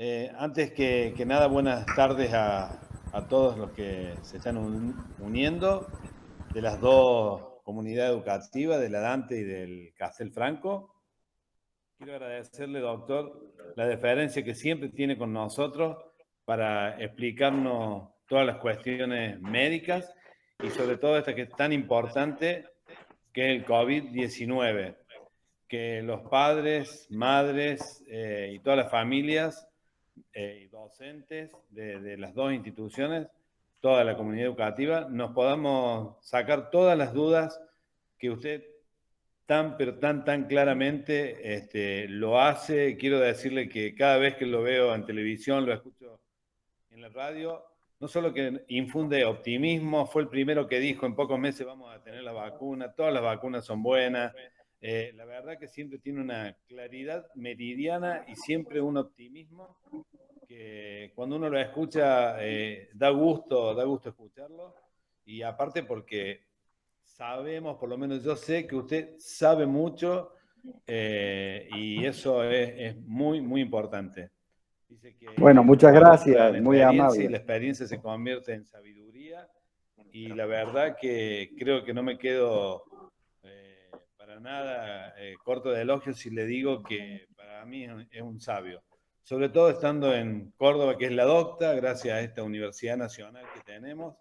Antes que nada, buenas tardes a todos los que se están uniendo de las dos comunidades educativas, de la Dante y del Castelfranco. Quiero agradecerle, doctor, la deferencia que siempre tiene con nosotros para explicarnos todas las cuestiones médicas y sobre todo esta que es tan importante, que es el COVID-19, que los padres, madres y todas las familias y docentes de las dos instituciones, toda la comunidad educativa, nos podamos sacar todas las dudas que usted pero tan claramente lo hace. Quiero decirle que cada vez que lo veo en televisión, lo escucho en la radio, no solo que infunde optimismo, fue el primero que dijo en pocos meses vamos a tener la vacuna, todas las vacunas son buenas. La verdad que siempre tiene una claridad meridiana y siempre un optimismo que cuando uno lo escucha da gusto escucharlo. Y aparte porque sabemos, por lo menos yo sé que usted sabe mucho y eso es muy importante. Dice Bueno, que muchas va contra gracias, la muy experiencia y amable. la experiencia se convierte en sabiduría. Y la verdad que creo que no me quedo para nada corto de elogios si le digo que para mí es un sabio. Sobre todo estando en Córdoba, que es la docta, gracias a esta Universidad Nacional que tenemos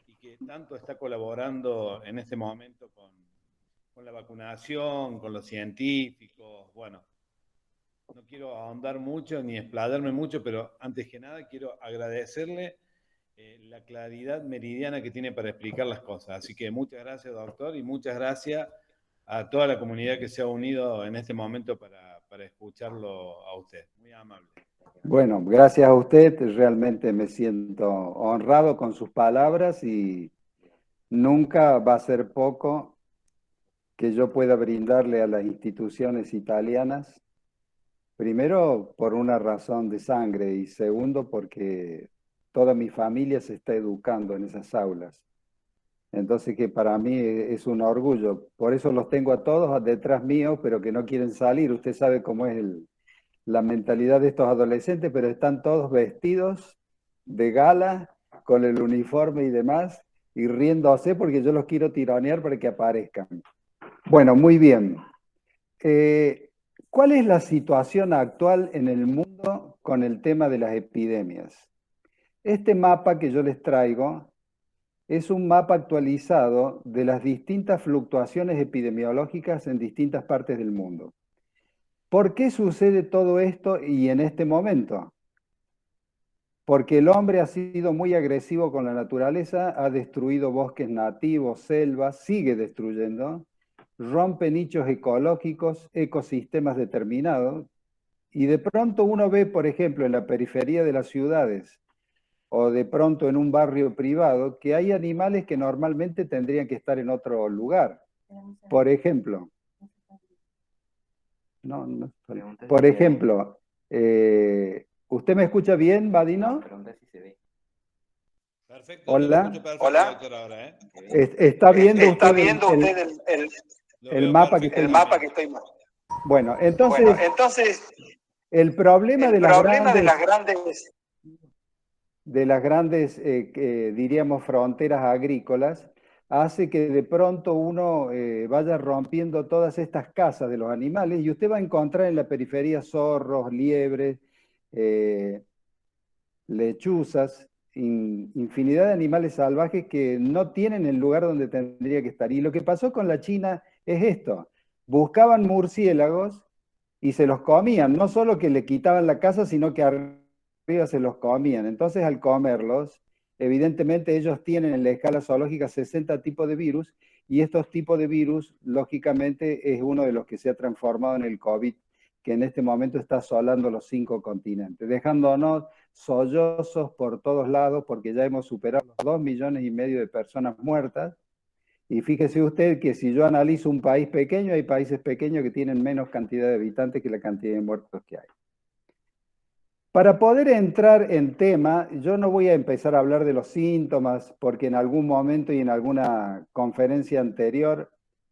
y que tanto está colaborando en este momento con la vacunación, con los científicos. Bueno, no quiero ahondar mucho ni explayarme mucho, pero antes que nada quiero agradecerle la claridad meridiana que tiene para explicar las cosas. Así que muchas gracias, doctor, y muchas gracias a toda la comunidad que se ha unido en este momento para escucharlo a usted. Muy amable. Bueno, gracias a usted, realmente me siento honrado con sus palabras y nunca va a ser poco que yo pueda brindarle a las instituciones italianas, primero por una razón de sangre y segundo porque toda mi familia se está educando en esas aulas. Entonces que para mí es un orgullo. Por eso los tengo a todos detrás mío, pero que no quieren salir. Usted sabe cómo es la mentalidad de estos adolescentes, pero están todos vestidos de gala, con el uniforme y demás, y riéndose porque yo los quiero tironear para que aparezcan. Bueno, muy bien. ¿Cuál es la situación actual en el mundo con el tema de las epidemias? Este mapa que yo les traigo es un mapa actualizado de las distintas fluctuaciones epidemiológicas en distintas partes del mundo. ¿Por qué sucede todo esto y en este momento? Porque el hombre ha sido muy agresivo con la naturaleza, ha destruido bosques nativos, selvas, sigue destruyendo, rompe nichos ecológicos, ecosistemas determinados, y de pronto uno ve, por ejemplo, en la periferia de las ciudades, o de pronto en un barrio privado, que hay animales que normalmente tendrían que estar en otro lugar. Por ejemplo, por ejemplo, ¿usted me escucha bien, Vadino? Perfecto, yo lo Hola. escucho perfecto, hola. Doctor, ahora, ¿eh? ¿Está viendo ¿Está usted viendo usted el mapa que estoy mostrando? Bueno, entonces, el problema de las grandes, diríamos, fronteras agrícolas, hace que de pronto uno vaya rompiendo todas estas casas de los animales y usted va a encontrar en la periferia zorros, liebres, lechuzas, infinidad de animales salvajes que no tienen el lugar donde tendría que estar. Y lo que pasó con la China es esto. Buscaban murciélagos y se los comían. No solo que le quitaban la casa, sino que arriba se los comían. Entonces, al comerlos, evidentemente ellos tienen en la escala zoológica 60 tipos de virus y estos tipos de virus, lógicamente, es uno de los que se ha transformado en el COVID, que en este momento está asolando los 5 continentes, dejándonos sollozos por todos lados porque ya hemos superado los 2,5 millones de personas muertas. Y fíjese usted que si yo analizo un país pequeño, hay países pequeños que tienen menos cantidad de habitantes que la cantidad de muertos que hay. Para poder entrar en tema, yo no voy a empezar a hablar de los síntomas, porque en algún momento y en alguna conferencia anterior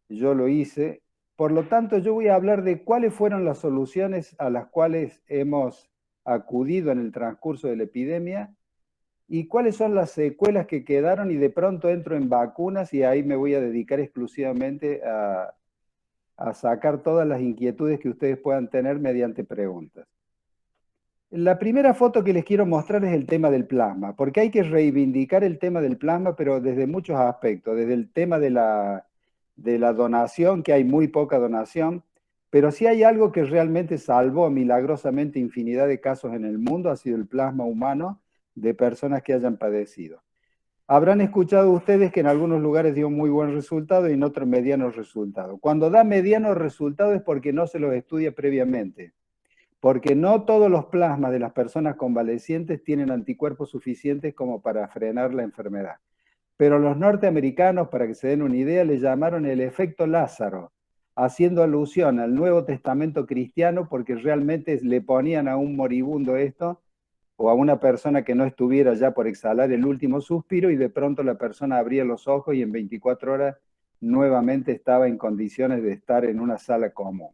yo lo hice. Por lo tanto, yo voy a hablar de cuáles fueron las soluciones a las cuales hemos acudido en el transcurso de la epidemia y cuáles son las secuelas que quedaron, y de pronto entro en vacunas y ahí me voy a dedicar exclusivamente a sacar todas las inquietudes que ustedes puedan tener mediante preguntas. La primera foto que les quiero mostrar es el tema del plasma, porque hay que reivindicar el tema del plasma, pero desde muchos aspectos, desde el tema de la donación, que hay muy poca donación, pero si hay algo que realmente salvó milagrosamente infinidad de casos en el mundo, ha sido el plasma humano de personas que hayan padecido. Habrán escuchado ustedes que en algunos lugares dio muy buen resultado y en otros mediano resultado. Cuando da mediano resultado es porque no se los estudia previamente, porque no todos los plasmas de las personas convalecientes tienen anticuerpos suficientes como para frenar la enfermedad. Pero los norteamericanos, para que se den una idea, le llamaron el efecto Lázaro, haciendo alusión al Nuevo Testamento cristiano, porque realmente le ponían a un moribundo esto, o a una persona que no estuviera ya por exhalar el último suspiro, y de pronto la persona abría los ojos y en 24 horas nuevamente estaba en condiciones de estar en una sala común.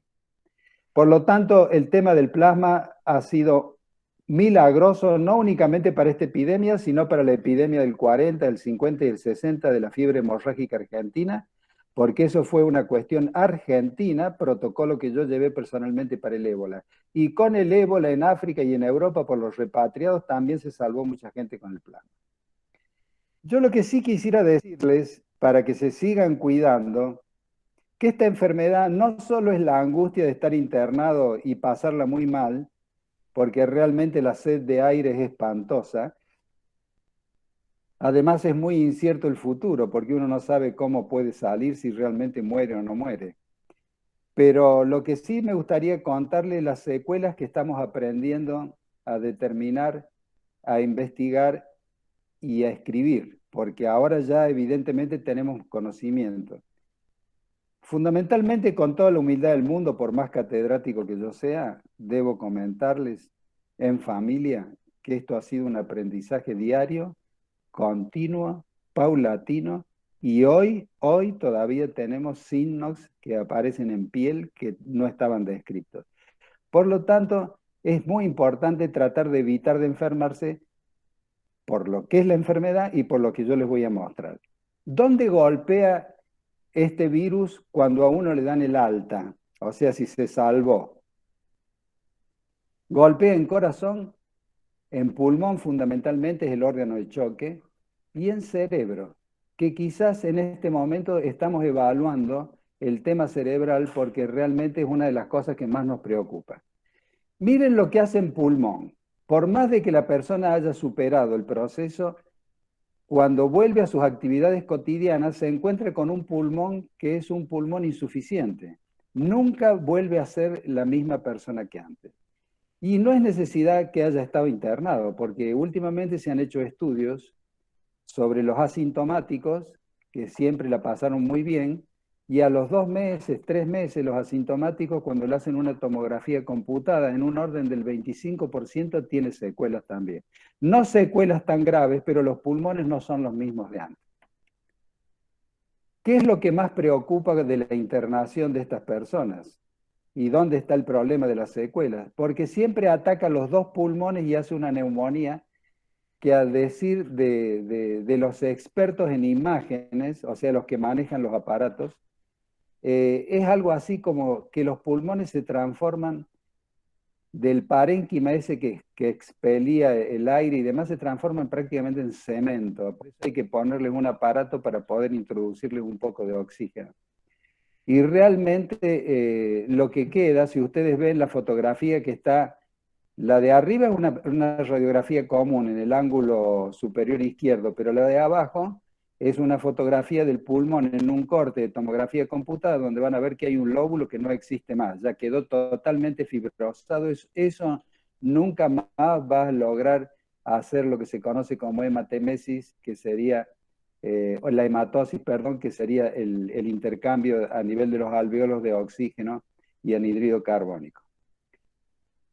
Por lo tanto, el tema del plasma ha sido milagroso, no únicamente para esta epidemia, sino para la epidemia del 40, del 50 y el 60 de la fiebre hemorrágica argentina, porque eso fue una cuestión argentina, protocolo que yo llevé personalmente para el ébola. Y con el ébola en África y en Europa por los repatriados también se salvó mucha gente con el plasma. Yo lo que sí quisiera decirles, para que se sigan cuidando, que esta enfermedad no solo es la angustia de estar internado y pasarla muy mal, porque realmente la sed de aire es espantosa. Además es muy incierto el futuro, porque uno no sabe cómo puede salir, si realmente muere o no muere. Pero lo que sí me gustaría contarles las secuelas que estamos aprendiendo a determinar, a investigar y a escribir, porque ahora ya evidentemente tenemos conocimiento. Fundamentalmente, con toda la humildad del mundo, por más catedrático que yo sea, debo comentarles en familia que esto ha sido un aprendizaje diario, continuo, paulatino, y hoy todavía tenemos signos que aparecen en piel que no estaban descritos. Por lo tanto, es muy importante tratar de evitar de enfermarse por lo que es la enfermedad y por lo que yo les voy a mostrar. ¿Dónde golpea este virus cuando a uno le dan el alta? O sea, si se salvó. Golpea en corazón, en pulmón fundamentalmente, es el órgano de choque, y en cerebro, que quizás en este momento estamos evaluando el tema cerebral porque realmente es una de las cosas que más nos preocupa. Miren lo que hace en pulmón. Por más de que la persona haya superado el proceso, cuando vuelve a sus actividades cotidianas se encuentra con un pulmón que es un pulmón insuficiente. Nunca vuelve a ser la misma persona que antes. Y no es necesidad que haya estado internado, porque últimamente se han hecho estudios sobre los asintomáticos, que siempre la pasaron muy bien, y a los 2 meses, 3 meses, los asintomáticos, cuando le hacen una tomografía computada en un orden del 25%, tiene secuelas también. No secuelas tan graves, pero los pulmones no son los mismos de antes. ¿Qué es lo que más preocupa de la internación de estas personas? ¿Y dónde está el problema de las secuelas? Porque siempre ataca los 2 pulmones y hace una neumonía que, a decir de los expertos en imágenes, o sea, los que manejan los aparatos, es algo así como que los pulmones se transforman del parénquima ese que expelía el aire y demás, se transforman prácticamente en cemento. Por eso hay que ponerles un aparato para poder introducirles un poco de oxígeno. Y realmente lo que queda, si ustedes ven la fotografía que está, la de arriba es una radiografía común en el ángulo superior izquierdo, pero la de abajo es una fotografía del pulmón en un corte de tomografía computada, donde van a ver que hay un lóbulo que no existe más, ya quedó totalmente fibrosado. Eso nunca más va a lograr hacer lo que se conoce como hematemesis, que sería, o la hematosis, perdón, que sería el intercambio a nivel de los alvéolos de oxígeno y anhídrido carbónico.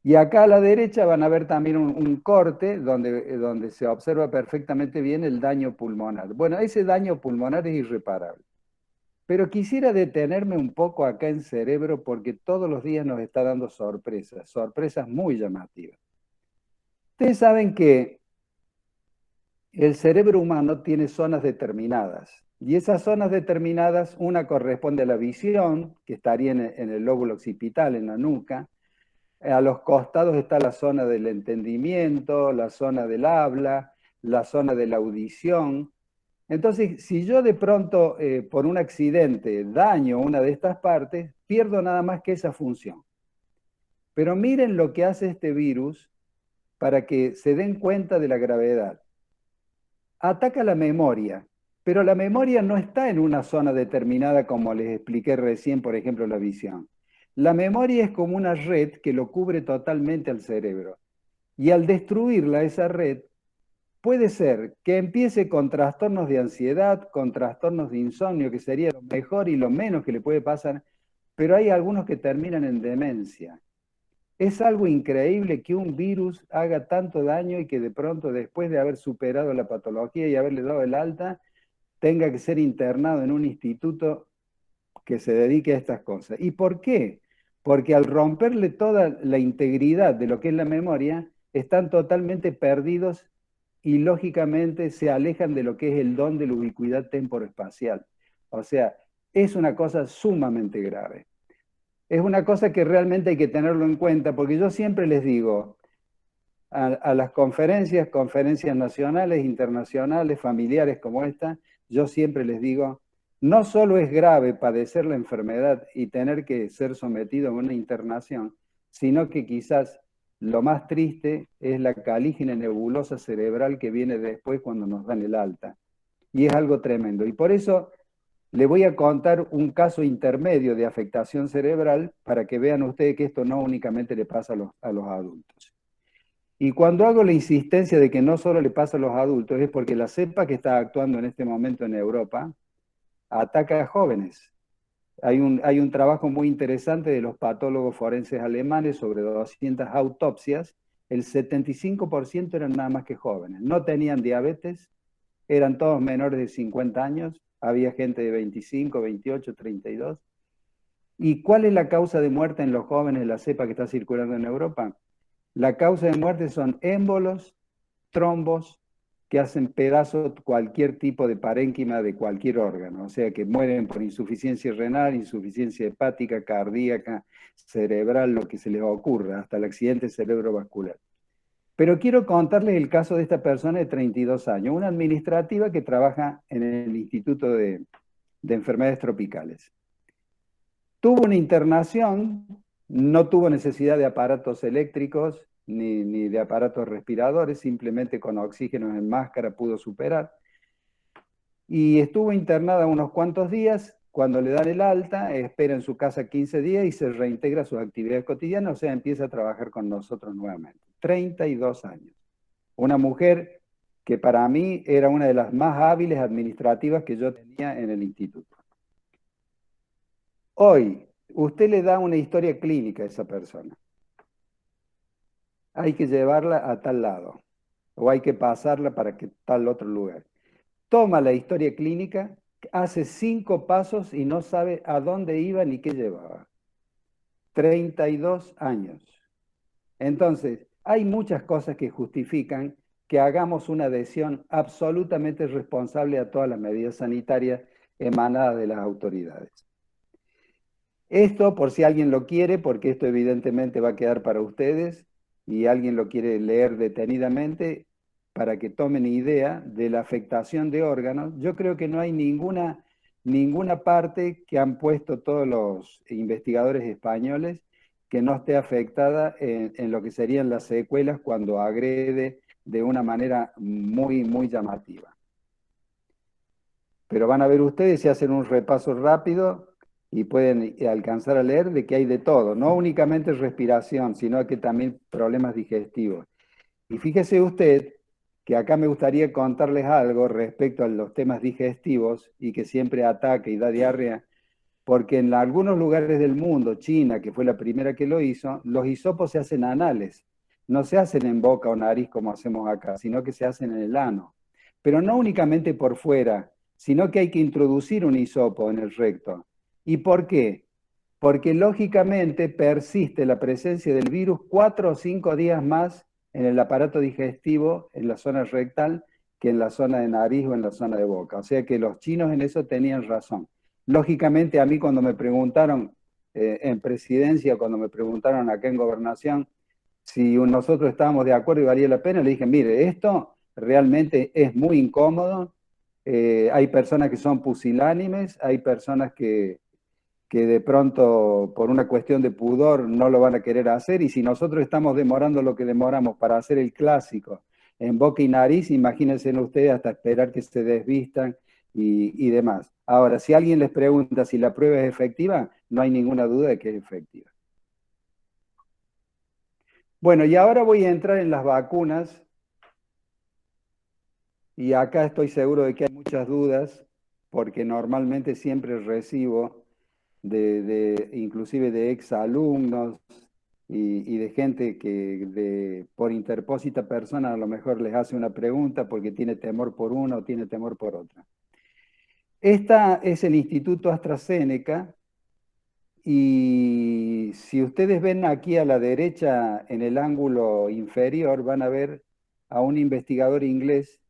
Y acá a la derecha van a ver también un corte donde se observa perfectamente bien el daño pulmonar. Bueno, ese daño pulmonar es irreparable. Pero quisiera detenerme un poco acá en cerebro porque todos los días nos está dando sorpresas muy llamativas. Ustedes saben que el cerebro humano tiene zonas determinadas. Y esas zonas determinadas, una corresponde a la visión, que estaría en el lóbulo occipital, en la nuca. A los costados está la zona del entendimiento, la zona del habla, la zona de la audición. Entonces, si yo de pronto, por un accidente, daño una de estas partes, pierdo nada más que esa función. Pero miren lo que hace este virus para que se den cuenta de la gravedad. Ataca la memoria, pero la memoria no está en una zona determinada como les expliqué recién, por ejemplo, la visión. La memoria es como una red que lo cubre totalmente al cerebro. Y al destruirla, esa red, puede ser que empiece con trastornos de ansiedad, con trastornos de insomnio, que sería lo mejor y lo menos que le puede pasar, pero hay algunos que terminan en demencia. Es algo increíble que un virus haga tanto daño y que de pronto, después de haber superado la patología y haberle dado el alta, tenga que ser internado en un instituto que se dedique a estas cosas. ¿Y por qué? Porque al romperle toda la integridad de lo que es la memoria, están totalmente perdidos y lógicamente se alejan de lo que es el don de la ubicuidad temporoespacial. O sea, es una cosa sumamente grave. Es una cosa que realmente hay que tenerlo en cuenta, porque yo siempre les digo a las conferencias nacionales, internacionales, familiares como esta, yo siempre les digo, no solo es grave padecer la enfermedad y tener que ser sometido a una internación, sino que quizás lo más triste es la caligine nebulosa cerebral que viene después cuando nos dan el alta. Y es algo tremendo. Y por eso le voy a contar un caso intermedio de afectación cerebral para que vean ustedes que esto no únicamente le pasa a los adultos. Y cuando hago la insistencia de que no solo le pasa a los adultos, es porque la cepa que está actuando en este momento en Europa ataca a jóvenes. Hay un trabajo muy interesante de los patólogos forenses alemanes sobre 200 autopsias. El 75% eran nada más que jóvenes. No tenían diabetes, eran todos menores de 50 años, había gente de 25, 28, 32. ¿Y cuál es la causa de muerte en los jóvenes de la cepa que está circulando en Europa? La causa de muerte son émbolos, trombos, que hacen pedazos cualquier tipo de parénquima de cualquier órgano, o sea que mueren por insuficiencia renal, insuficiencia hepática, cardíaca, cerebral, lo que se les ocurra, hasta el accidente cerebrovascular. Pero quiero contarles el caso de esta persona de 32 años, una administrativa que trabaja en el Instituto de Enfermedades Tropicales. Tuvo una internación, no tuvo necesidad de aparatos eléctricos ni de aparatos respiradores, simplemente con oxígeno en máscara pudo superar. Y estuvo internada unos cuantos días, cuando le dan el alta, espera en su casa 15 días y se reintegra a sus actividades cotidianas, o sea, empieza a trabajar con nosotros nuevamente. 32 años. Una mujer que para mí era una de las más hábiles administrativas que yo tenía en el instituto. Hoy, usted le da una historia clínica a esa persona. Hay que llevarla a tal lado, o hay que pasarla para que tal otro lugar. Toma la historia clínica, hace 5 pasos y no sabe a dónde iba ni qué llevaba. 32 años. Entonces, hay muchas cosas que justifican que hagamos una adhesión absolutamente responsable a todas las medidas sanitarias emanadas de las autoridades. Esto, por si alguien lo quiere, porque esto evidentemente va a quedar para ustedes, y alguien lo quiere leer detenidamente, para que tomen idea de la afectación de órganos, yo creo que no hay ninguna parte que han puesto todos los investigadores españoles que no esté afectada en lo que serían las secuelas cuando agrede de una manera muy, muy llamativa. Pero van a ver ustedes si hacen un repaso rápido y pueden alcanzar a leer de que hay de todo, no únicamente respiración, sino que también problemas digestivos. Y fíjese usted que acá me gustaría contarles algo respecto a los temas digestivos y que siempre ataca y da diarrea, porque en algunos lugares del mundo, China, que fue la primera que lo hizo, los hisopos se hacen anales, no se hacen en boca o nariz como hacemos acá, sino que se hacen en el ano. Pero no únicamente por fuera, sino que hay que introducir un hisopo en el recto. ¿Y por qué? Porque lógicamente persiste la presencia del virus 4 o 5 días más en el aparato digestivo, en la zona rectal, que en la zona de nariz o en la zona de boca. O sea que los chinos en eso tenían razón. Lógicamente a mí cuando me preguntaron en presidencia, cuando me preguntaron acá en gobernación, si nosotros estábamos de acuerdo y valía la pena, le dije, mire, esto realmente es muy incómodo, hay personas que son pusilánimes, hay personas que de pronto por una cuestión de pudor no lo van a querer hacer, y si nosotros estamos demorando lo que demoramos para hacer el clásico en boca y nariz, imagínense ustedes hasta esperar que se desvistan y demás. Ahora, si alguien les pregunta si la prueba es efectiva, no hay ninguna duda de que es efectiva. Bueno, y ahora voy a entrar en las vacunas, y acá estoy seguro de que hay muchas dudas, porque normalmente siempre recibo inclusive de exalumnos y de gente que por interpósita persona a lo mejor les hace una pregunta porque tiene temor por una o tiene temor por otra. Esta es el Instituto AstraZeneca, y si ustedes ven aquí a la derecha en el ángulo inferior van a ver a un investigador inglés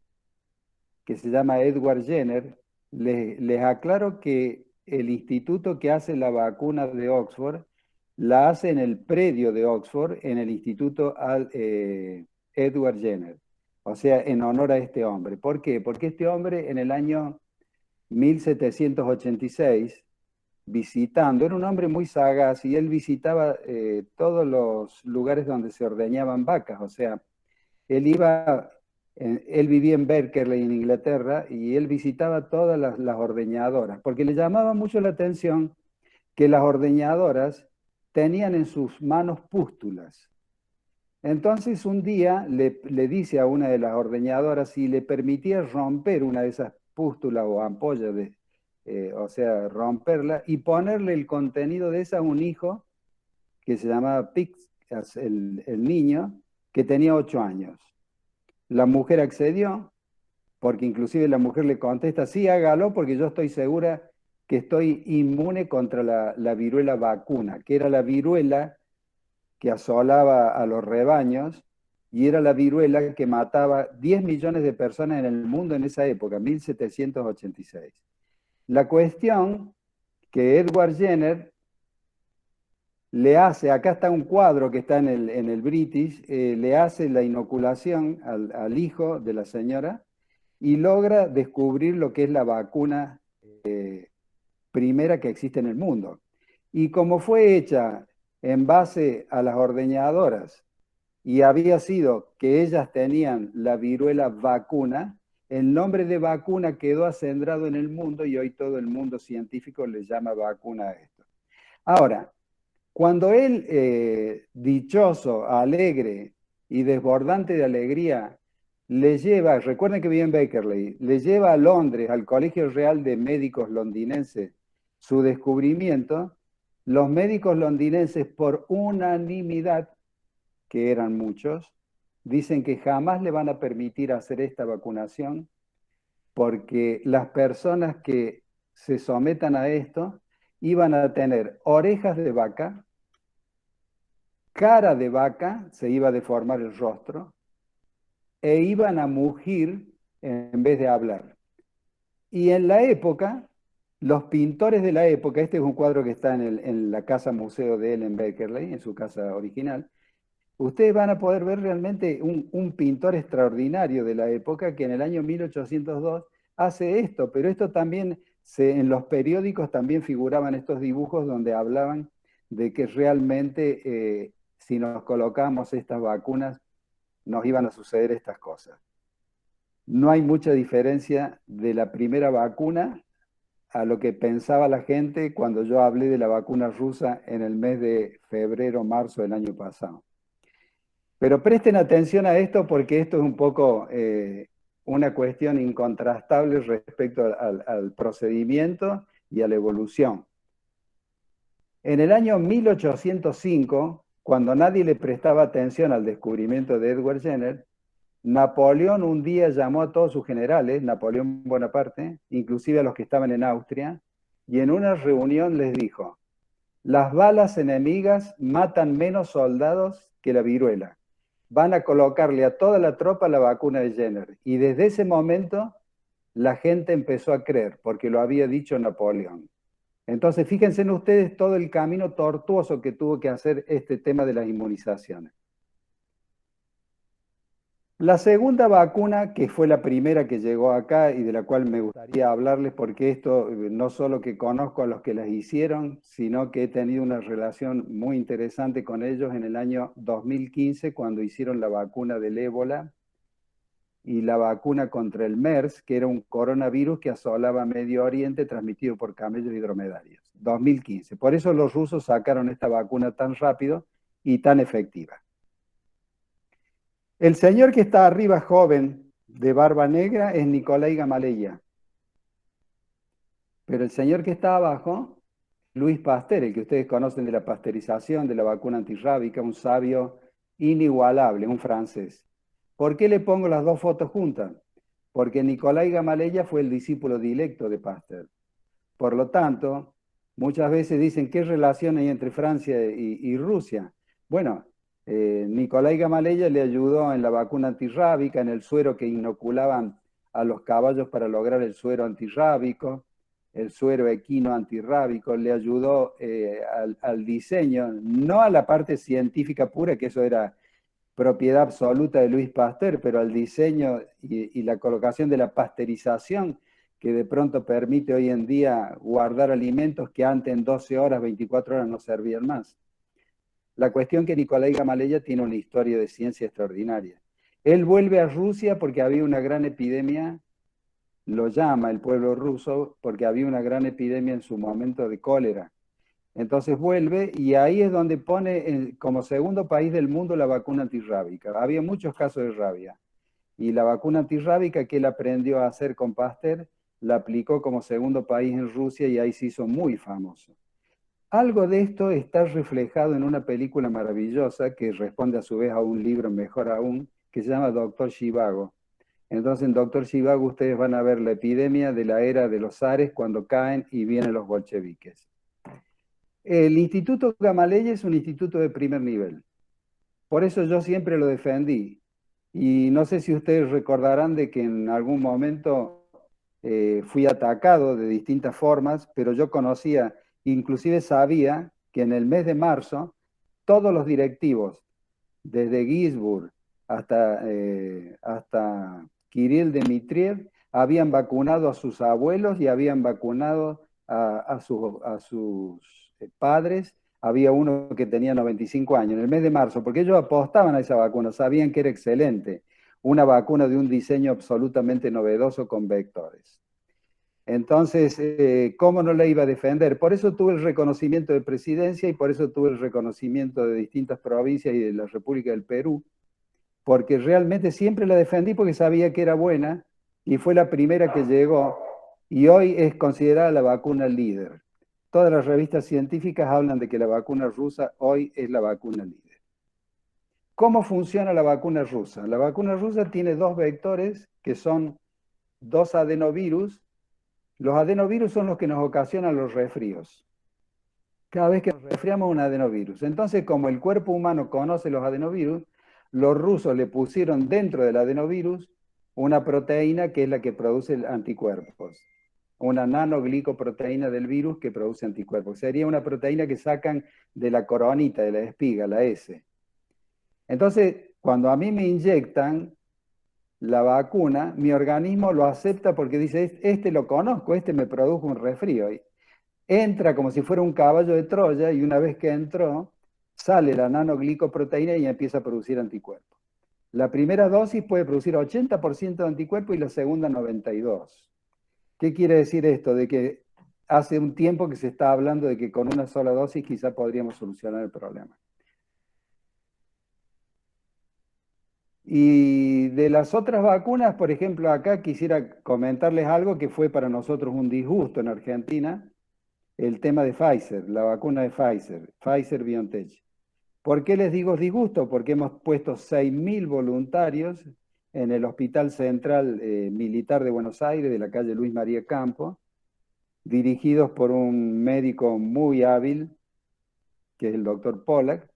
que se llama Edward Jenner. Les aclaro que el instituto que hace la vacuna de Oxford la hace en el predio de Oxford, en el Instituto Edward Jenner. O sea, en honor a este hombre. ¿Por qué? Porque este hombre en el año 1786, visitando, era un hombre muy sagaz, y él visitaba todos los lugares donde se ordeñaban vacas. O sea, él iba, él vivía en Berkeley, en Inglaterra, y él visitaba todas las ordeñadoras, porque le llamaba mucho la atención que las ordeñadoras tenían en sus manos pústulas. Entonces un día le dice a una de las ordeñadoras si le permitía romper una de esas pústulas o ampollas, o sea, romperla y ponerle el contenido de esa a un hijo que se llamaba Pix, el niño, que tenía 8 años. La mujer accedió, porque inclusive la mujer le contesta, sí, hágalo, porque yo estoy segura que estoy inmune contra la viruela vacuna, que era la viruela que asolaba a los rebaños, y era la viruela que mataba 10 millones de personas en el mundo en esa época, 1786. La cuestión que Edward Jenner le hace, acá está un cuadro que está en el British, le hace la inoculación al hijo de la señora y logra descubrir lo que es la vacuna primera que existe en el mundo. Y como fue hecha en base a las ordeñadoras y había sido que ellas tenían la viruela vacuna, el nombre de vacuna quedó acendrado en el mundo y hoy todo el mundo científico le llama vacuna a esto. Ahora, cuando él, dichoso, alegre y desbordante de alegría, le lleva, recuerden que vive en Berkeley, le lleva a Londres, al Colegio Real de Médicos Londinenses, su descubrimiento, los médicos londinenses por unanimidad, que eran muchos, dicen que jamás le van a permitir hacer esta vacunación porque las personas que se sometan a esto iban a tener orejas de vaca, cara de vaca, se iba a deformar el rostro, e iban a mugir en vez de hablar. Y en la época, los pintores de la época, este es un cuadro que está en la casa museo de él en Berkeley, en su casa original, ustedes van a poder ver realmente un pintor extraordinario de la época que en el año 1802 hace esto, pero esto también, en los periódicos también figuraban estos dibujos donde hablaban de que realmente si nos colocamos estas vacunas nos iban a suceder estas cosas. No hay mucha diferencia de la primera vacuna a lo que pensaba la gente cuando yo hablé de la vacuna rusa en el mes de febrero, marzo del año pasado. Pero presten atención a esto porque esto es un poco una cuestión incontrastable respecto al procedimiento y a la evolución. En el año 1805, cuando nadie le prestaba atención al descubrimiento de Edward Jenner, Napoleón un día llamó a todos sus generales, Napoleón Bonaparte, inclusive a los que estaban en Austria, y en una reunión les dijo, las balas enemigas matan menos soldados que la viruela. van a colocarle a toda la tropa la vacuna de Jenner. Y desde ese momento la gente empezó a creer, porque lo había dicho Napoleón. Entonces, fíjense en ustedes todo el camino tortuoso que tuvo que hacer este tema de las inmunizaciones. La segunda vacuna, que fue la primera que llegó acá y de la cual me gustaría hablarles, porque esto no solo que conozco a los que las hicieron, sino que he tenido una relación muy interesante con ellos en el año 2015, cuando hicieron la vacuna del ébola y la vacuna contra el MERS, que era un coronavirus que asolaba Medio Oriente transmitido por camellos y dromedarios. 2015. Por eso los rusos sacaron esta vacuna tan rápido y tan efectiva. El señor que está arriba, joven, de barba negra, es Nikolai Gamaleya. Pero el señor que está abajo, Luis Pasteur, el que ustedes conocen de la pasteurización, de la vacuna antirrábica, un sabio inigualable, un francés. ¿Por qué le pongo las dos fotos juntas? Porque Nikolai Gamaleya fue el discípulo directo de Pasteur. Por lo tanto, muchas veces dicen, ¿qué relación hay entre Francia y Rusia? Bueno, Nikolai Gamaleya le ayudó en la vacuna antirrábica, en el suero que inoculaban a los caballos para lograr el suero antirrábico, el suero equino antirrábico, le ayudó al diseño, no a la parte científica pura, que eso era propiedad absoluta de Luis Pasteur, pero al diseño y la colocación de la pasteurización, que de pronto permite hoy en día guardar alimentos que antes en 12 horas, 24 horas no servían más. La cuestión que Nikolai Gamaleya tiene una historia de ciencia extraordinaria. Él vuelve a Rusia porque había una gran epidemia, lo llama el pueblo ruso, porque había una gran epidemia en su momento de cólera. Entonces vuelve y ahí es donde pone como segundo país del mundo la vacuna antirrábica. Había muchos casos de rabia. Y la vacuna antirrábica que él aprendió a hacer con Pasteur, la aplicó como segundo país en Rusia y ahí se hizo muy famoso. Algo de esto está reflejado en una película maravillosa que responde a su vez a un libro mejor aún, que se llama Doctor Zhivago. Entonces en Doctor Zhivago ustedes van a ver la epidemia de la era de los zares cuando caen y vienen los bolcheviques. El Instituto Gamaleya es un instituto de primer nivel. Por eso yo siempre lo defendí. Y no sé si ustedes recordarán de que en algún momento fui atacado de distintas formas, pero yo conocía, inclusive sabía que en el mes de marzo todos los directivos, desde Ginzburg hasta Kirill Dmitriev, habían vacunado a sus abuelos y habían vacunado a sus padres. Había uno que tenía 95 años, en el mes de marzo, porque ellos apostaban a esa vacuna, sabían que era excelente, una vacuna de un diseño absolutamente novedoso con vectores. Entonces, ¿cómo no la iba a defender? Por eso tuve el reconocimiento de presidencia y por eso tuve el reconocimiento de distintas provincias y de la República del Perú, porque realmente siempre la defendí porque sabía que era buena y fue la primera que llegó y hoy es considerada la vacuna líder. Todas las revistas científicas hablan de que la vacuna rusa hoy es la vacuna líder. ¿Cómo funciona la vacuna rusa? La vacuna rusa tiene dos vectores que son dos adenovirus. Los adenovirus son los que nos ocasionan los resfríos. Cada vez que nos resfriamos un adenovirus. Entonces, como el cuerpo humano conoce los adenovirus, los rusos le pusieron dentro del adenovirus una proteína que es la que produce anticuerpos. Una nanoglicoproteína del virus que produce anticuerpos. Sería una proteína que sacan de la coronita, de la espiga, la S. Entonces, cuando a mí me inyectan la vacuna, mi organismo lo acepta porque dice, este lo conozco, este me produjo un resfrío. Entra como si fuera un caballo de Troya y una vez que entró, sale la nanoglicoproteína y empieza a producir anticuerpos. La primera dosis puede producir 80% de anticuerpos y la segunda 92%. ¿Qué quiere decir esto? De que hace un tiempo que se está hablando de que con una sola dosis quizá podríamos solucionar el problema. Y de las otras vacunas, por ejemplo, acá quisiera comentarles algo que fue para nosotros un disgusto en Argentina, el tema de Pfizer, la vacuna de Pfizer, Pfizer-BioNTech. ¿Por qué les digo disgusto? Porque hemos puesto 6.000 voluntarios en el Hospital Central Militar de Buenos Aires, de la calle Luis María Campo, dirigidos por un médico muy hábil, que es el doctor Pollack,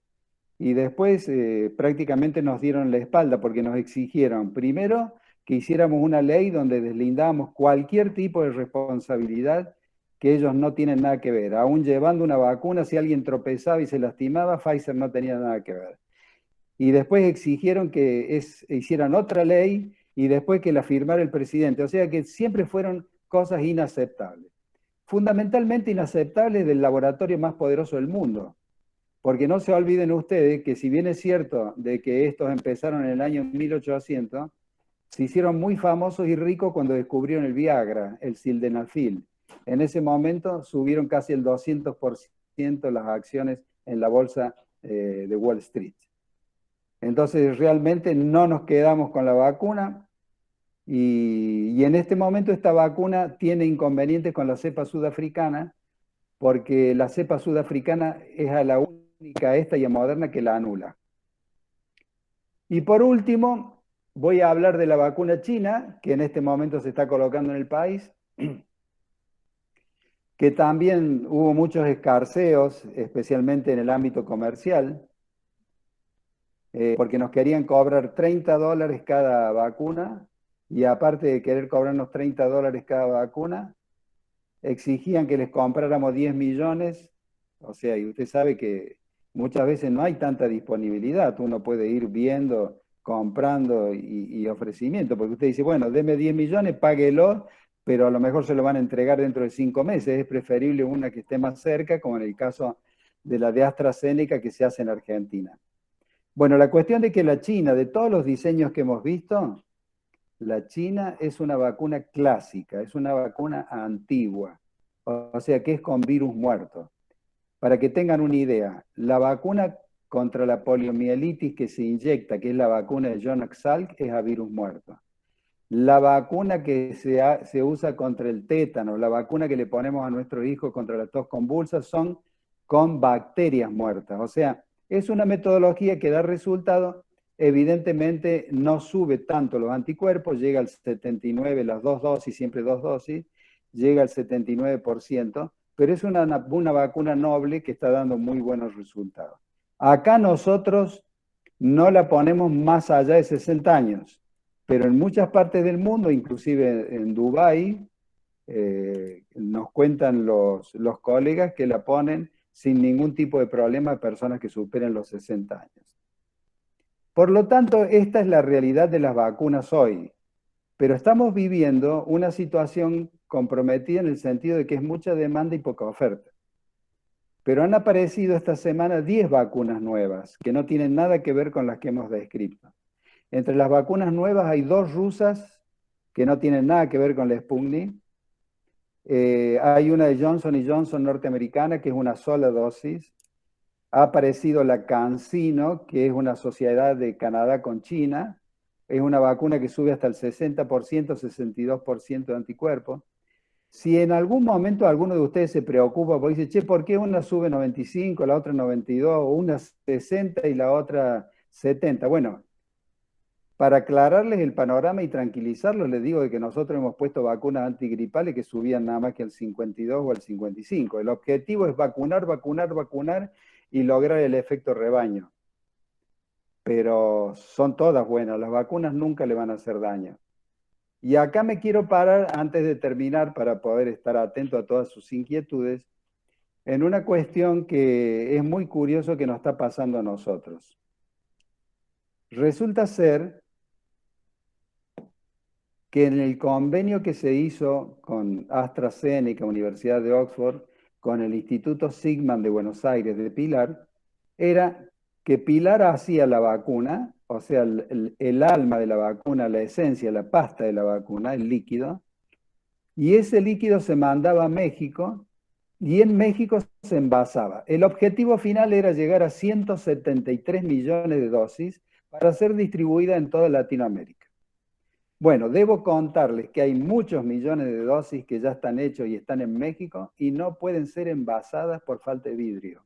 y después prácticamente nos dieron la espalda porque nos exigieron, primero, que hiciéramos una ley donde deslindábamos cualquier tipo de responsabilidad que ellos no tienen nada que ver. Aún llevando una vacuna, si alguien tropezaba y se lastimaba, Pfizer no tenía nada que ver. Y después exigieron que hicieran otra ley y después que la firmara el presidente. O sea que siempre fueron cosas inaceptables. Fundamentalmente inaceptables del laboratorio más poderoso del mundo. Porque no se olviden ustedes que si bien es cierto de que estos empezaron en el año 1800, se hicieron muy famosos y ricos cuando descubrieron el Viagra, el sildenafil. En ese momento subieron casi el 200% las acciones en la bolsa de Wall Street. Entonces realmente no nos quedamos con la vacuna y en este momento esta vacuna tiene inconvenientes con la cepa sudafricana porque la cepa sudafricana es a la única esta y a Moderna que la anula. Y por último, voy a hablar de la vacuna china, que en este momento se está colocando en el país, que también hubo muchos escarceos, especialmente en el ámbito comercial, porque nos querían cobrar $30 cada vacuna, y aparte de querer cobrarnos $30 cada vacuna, exigían que les compráramos 10 millones, o sea, y usted sabe que muchas veces no hay tanta disponibilidad, uno puede ir viendo, comprando y ofrecimiento, porque usted dice, bueno, deme 10 millones, páguelo, pero a lo mejor se lo van a entregar dentro de 5 meses, es preferible una que esté más cerca, como en el caso de la de AstraZeneca que se hace en Argentina. Bueno, la cuestión de que la China, de todos los diseños que hemos visto, la China es una vacuna clásica, es una vacuna antigua, o sea que es con virus muerto. Para que tengan una idea, la vacuna contra la poliomielitis que se inyecta, que es la vacuna de Jonas Salk, es a virus muerto. La vacuna que se usa contra el tétano, la vacuna que le ponemos a nuestros hijos contra la tos convulsa, son con bacterias muertas. O sea, es una metodología que da resultado. Evidentemente no sube tanto los anticuerpos, llega al 79%, las 2 dosis, siempre 2 dosis, llega al 79%, pero es una vacuna noble que está dando muy buenos resultados. Acá nosotros no la ponemos más allá de 60 años, pero en muchas partes del mundo, inclusive en Dubái, nos cuentan los colegas que la ponen sin ningún tipo de problema a personas que superen los 60 años. Por lo tanto, esta es la realidad de las vacunas hoy, pero estamos viviendo una situación comprometida en el sentido de que es mucha demanda y poca oferta. Pero han aparecido esta semana 10 vacunas nuevas que no tienen nada que ver con las que hemos descrito. Entre las vacunas nuevas hay 2 rusas que no tienen nada que ver con la Sputnik. Hay una de Johnson & Johnson norteamericana que es una sola dosis. Ha aparecido la CanSino, que es una sociedad de Canadá con China. Es una vacuna que sube hasta el 60%, 62% de anticuerpos. Si en algún momento alguno de ustedes se preocupa porque dice, che, ¿por qué una sube 95, la otra 92, o una 60 y la otra 70? Bueno, para aclararles el panorama y tranquilizarlos, les digo de que nosotros hemos puesto vacunas antigripales que subían nada más que al 52 o al 55. El objetivo es vacunar, vacunar, vacunar y lograr el efecto rebaño. Pero son todas buenas, las vacunas nunca le van a hacer daño. Y acá me quiero parar antes de terminar para poder estar atento a todas sus inquietudes en una cuestión que es muy curioso que nos está pasando a nosotros. Resulta ser que en el convenio que se hizo con AstraZeneca, Universidad de Oxford, con el Instituto Sigman de Buenos Aires de Pilar, era que Pilar hacía la vacuna, o sea, el alma de la vacuna, la esencia, la pasta de la vacuna, el líquido, y ese líquido se mandaba a México y en México se envasaba. El objetivo final era llegar a 173 millones de dosis para ser distribuida en toda Latinoamérica. Bueno, debo contarles que hay muchos millones de dosis que ya están hechos y están en México y no pueden ser envasadas por falta de vidrio.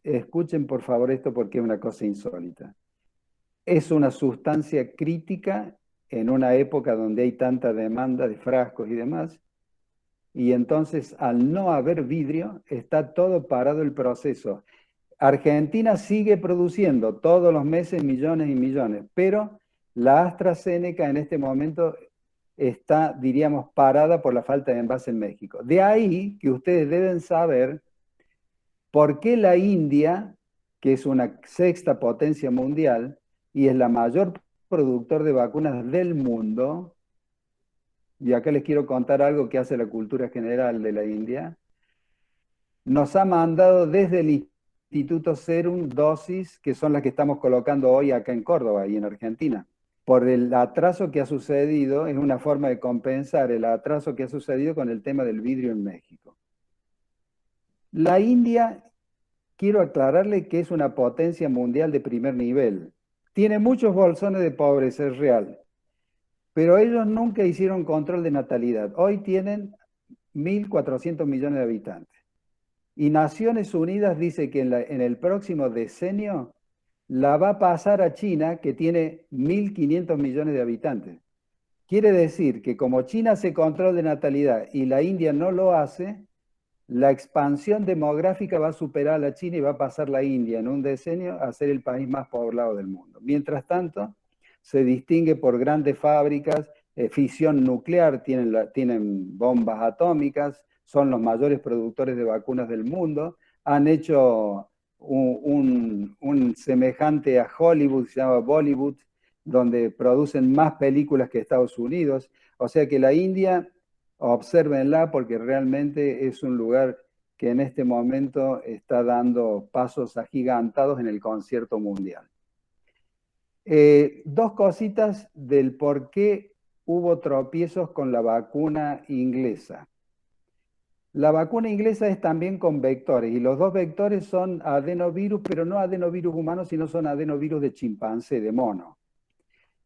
Escuchen por favor esto porque es una cosa insólita. Es una sustancia crítica en una época donde hay tanta demanda de frascos y demás, y entonces al no haber vidrio está todo parado el proceso. Argentina sigue produciendo todos los meses millones y millones, pero la AstraZeneca en este momento está, diríamos, parada por la falta de envase en México. De ahí que ustedes deben saber por qué la India, que es una sexta potencia mundial y es la mayor productor de vacunas del mundo, y acá les quiero contar algo que hace la cultura general de la India, nos ha mandado desde el Instituto Serum dosis que son las que estamos colocando hoy acá en Córdoba y en Argentina. Por el atraso que ha sucedido, es una forma de compensar el atraso que ha sucedido con el tema del vidrio en México. La India, quiero aclararle que es una potencia mundial de primer nivel. Tiene muchos bolsones de pobreza, es real, pero ellos nunca hicieron control de natalidad. Hoy tienen 1.400 millones de habitantes. Y Naciones Unidas dice que en el próximo decenio la va a pasar a China, que tiene 1.500 millones de habitantes. Quiere decir que como China hace control de natalidad y la India no lo hace, la expansión demográfica va a superar a la China y va a pasar la India en un decenio a ser el país más poblado del mundo. Mientras tanto, se distingue por grandes fábricas, fisión nuclear, tienen bombas atómicas, son los mayores productores de vacunas del mundo, han hecho un semejante a Hollywood, se llama Bollywood, donde producen más películas que Estados Unidos. O sea que la India, obsérvenla porque realmente es un lugar que en este momento está dando pasos agigantados en el concierto mundial. Dos cositas del por qué hubo tropiezos con la vacuna inglesa. La vacuna inglesa es también con vectores, y los dos vectores son adenovirus, pero no adenovirus humanos, sino son adenovirus de chimpancé, de mono.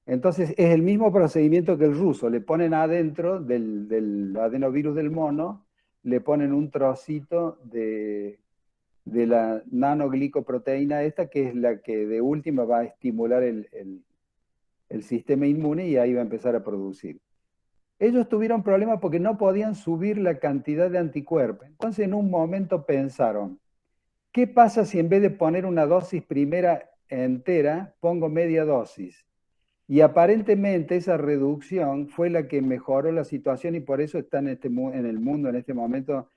Entonces es el mismo procedimiento que el ruso, le ponen adentro del adenovirus del mono, le ponen un trocito de la nanoglicoproteína esta, que es la que de última va a estimular el sistema inmune y ahí va a empezar a producir. Ellos tuvieron problemas porque no podían subir la cantidad de anticuerpos. Entonces en un momento pensaron, ¿qué pasa si en vez de poner una dosis primera entera, pongo media dosis? Y aparentemente esa reducción fue la que mejoró la situación y por eso están en el mundo en este momento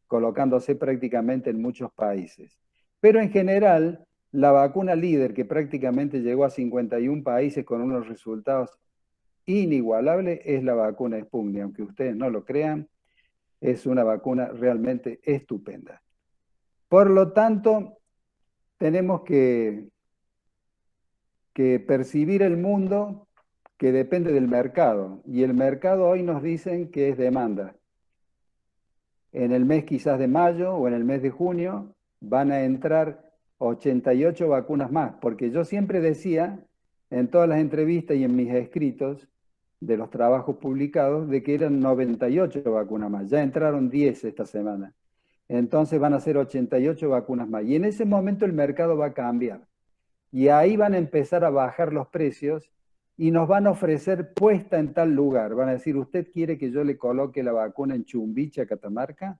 colocándose prácticamente en muchos países. Pero en general, la vacuna líder, que prácticamente llegó a 51 países con unos resultados inigualables, es la vacuna Sputnik. Aunque ustedes no lo crean, es una vacuna realmente estupenda. Por lo tanto, tenemos que percibir el mundo que depende del mercado. Y el mercado hoy nos dicen que es demanda. En el mes quizás de mayo o en el mes de junio van a entrar 88 vacunas más, porque yo siempre decía en todas las entrevistas y en mis escritos de los trabajos publicados de que eran 98 vacunas más. Ya entraron 10 esta semana. Entonces van a ser 88 vacunas más. Y en ese momento el mercado va a cambiar. Y ahí van a empezar a bajar los precios y nos van a ofrecer puesta en tal lugar. Van a decir, ¿usted quiere que yo le coloque la vacuna en Chumbicha, Catamarca?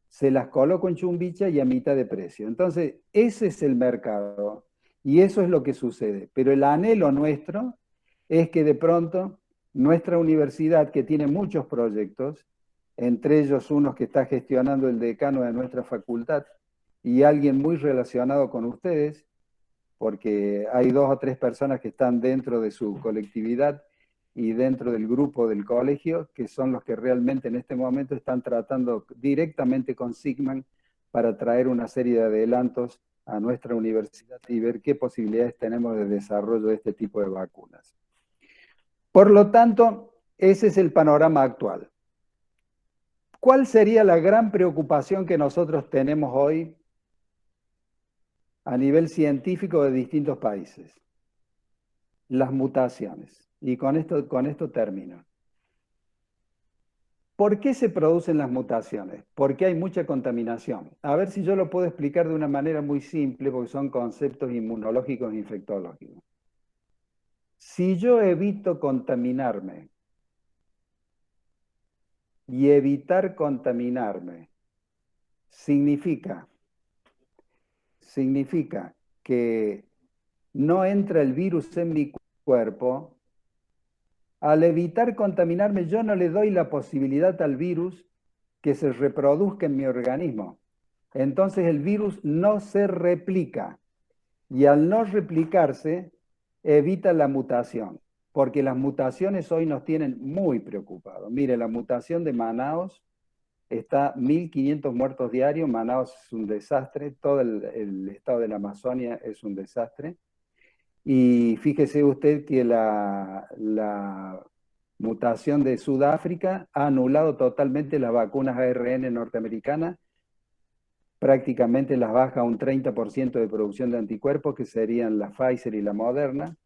Se las coloco en Chumbicha y a mitad de precio. Entonces, ese es el mercado y eso es lo que sucede. Pero el anhelo nuestro es que de pronto nuestra universidad, que tiene muchos proyectos, entre ellos unos que está gestionando el decano de nuestra facultad y alguien muy relacionado con ustedes, porque hay 2 o 3 personas que están dentro de su colectividad y dentro del grupo del colegio, que son los que realmente en este momento están tratando directamente con Sigman para traer una serie de adelantos a nuestra universidad y ver qué posibilidades tenemos de desarrollo de este tipo de vacunas. Por lo tanto, ese es el panorama actual. ¿Cuál sería la gran preocupación que nosotros tenemos hoy a nivel científico de distintos países? Las mutaciones. Y con esto termino. ¿Por qué se producen las mutaciones? Porque hay mucha contaminación. A ver si yo lo puedo explicar de una manera muy simple, porque son conceptos inmunológicos e infectológicos. Si yo evito contaminarme y evitar contaminarme, significa, significa que no entra el virus en mi cuerpo. Al evitar contaminarme, yo no le doy la posibilidad al virus que se reproduzca en mi organismo. Entonces el virus no se replica y al no replicarse evita la mutación, porque las mutaciones hoy nos tienen muy preocupados. Mire, la mutación de Manaos está 1.500 muertos diarios. Manaos es un desastre, todo el estado de la Amazonia es un desastre. Y fíjese usted que la mutación de Sudáfrica ha anulado totalmente las vacunas ARN norteamericanas, prácticamente las baja un 30% de producción de anticuerpos, que serían la Pfizer y la Moderna.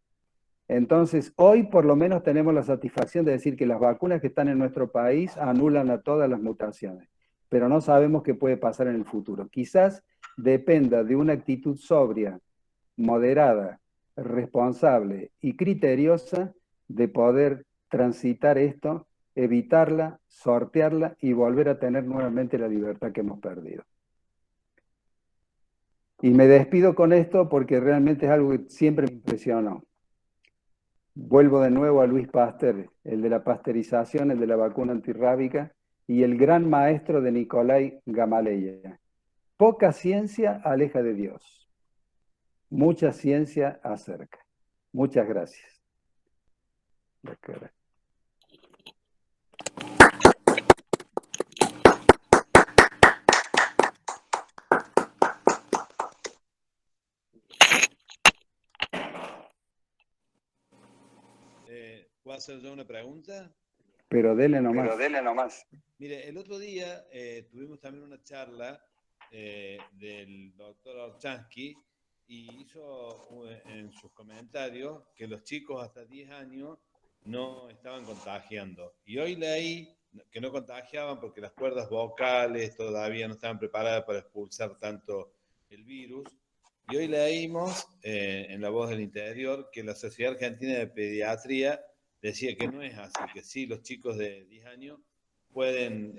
Entonces, hoy por lo menos tenemos la satisfacción de decir que las vacunas que están en nuestro país anulan a todas las mutaciones, pero no sabemos qué puede pasar en el futuro. Quizás dependa de una actitud sobria, moderada, responsable y criteriosa de poder transitar esto, evitarla, sortearla y volver a tener nuevamente la libertad que hemos perdido. Y me despido con esto porque realmente es algo que siempre me impresionó. Vuelvo de nuevo a Luis Pasteur, el de la pasteurización, el de la vacuna antirrábica y el gran maestro de Nicolai Gamaleya. Poca ciencia aleja de Dios. Mucha ciencia acerca. Muchas gracias. ¿Puedo hacer yo una pregunta? Pero dele nomás. Mire, el otro día tuvimos también una charla del doctor Orchansky y hizo en sus comentarios que los chicos hasta 10 años no estaban contagiando. Y hoy leí que no contagiaban porque las cuerdas vocales todavía no estaban preparadas para expulsar tanto el virus. Y hoy leímos en La Voz del Interior que la Sociedad Argentina de Pediatría decía que no es así, que sí, los chicos de 10 años pueden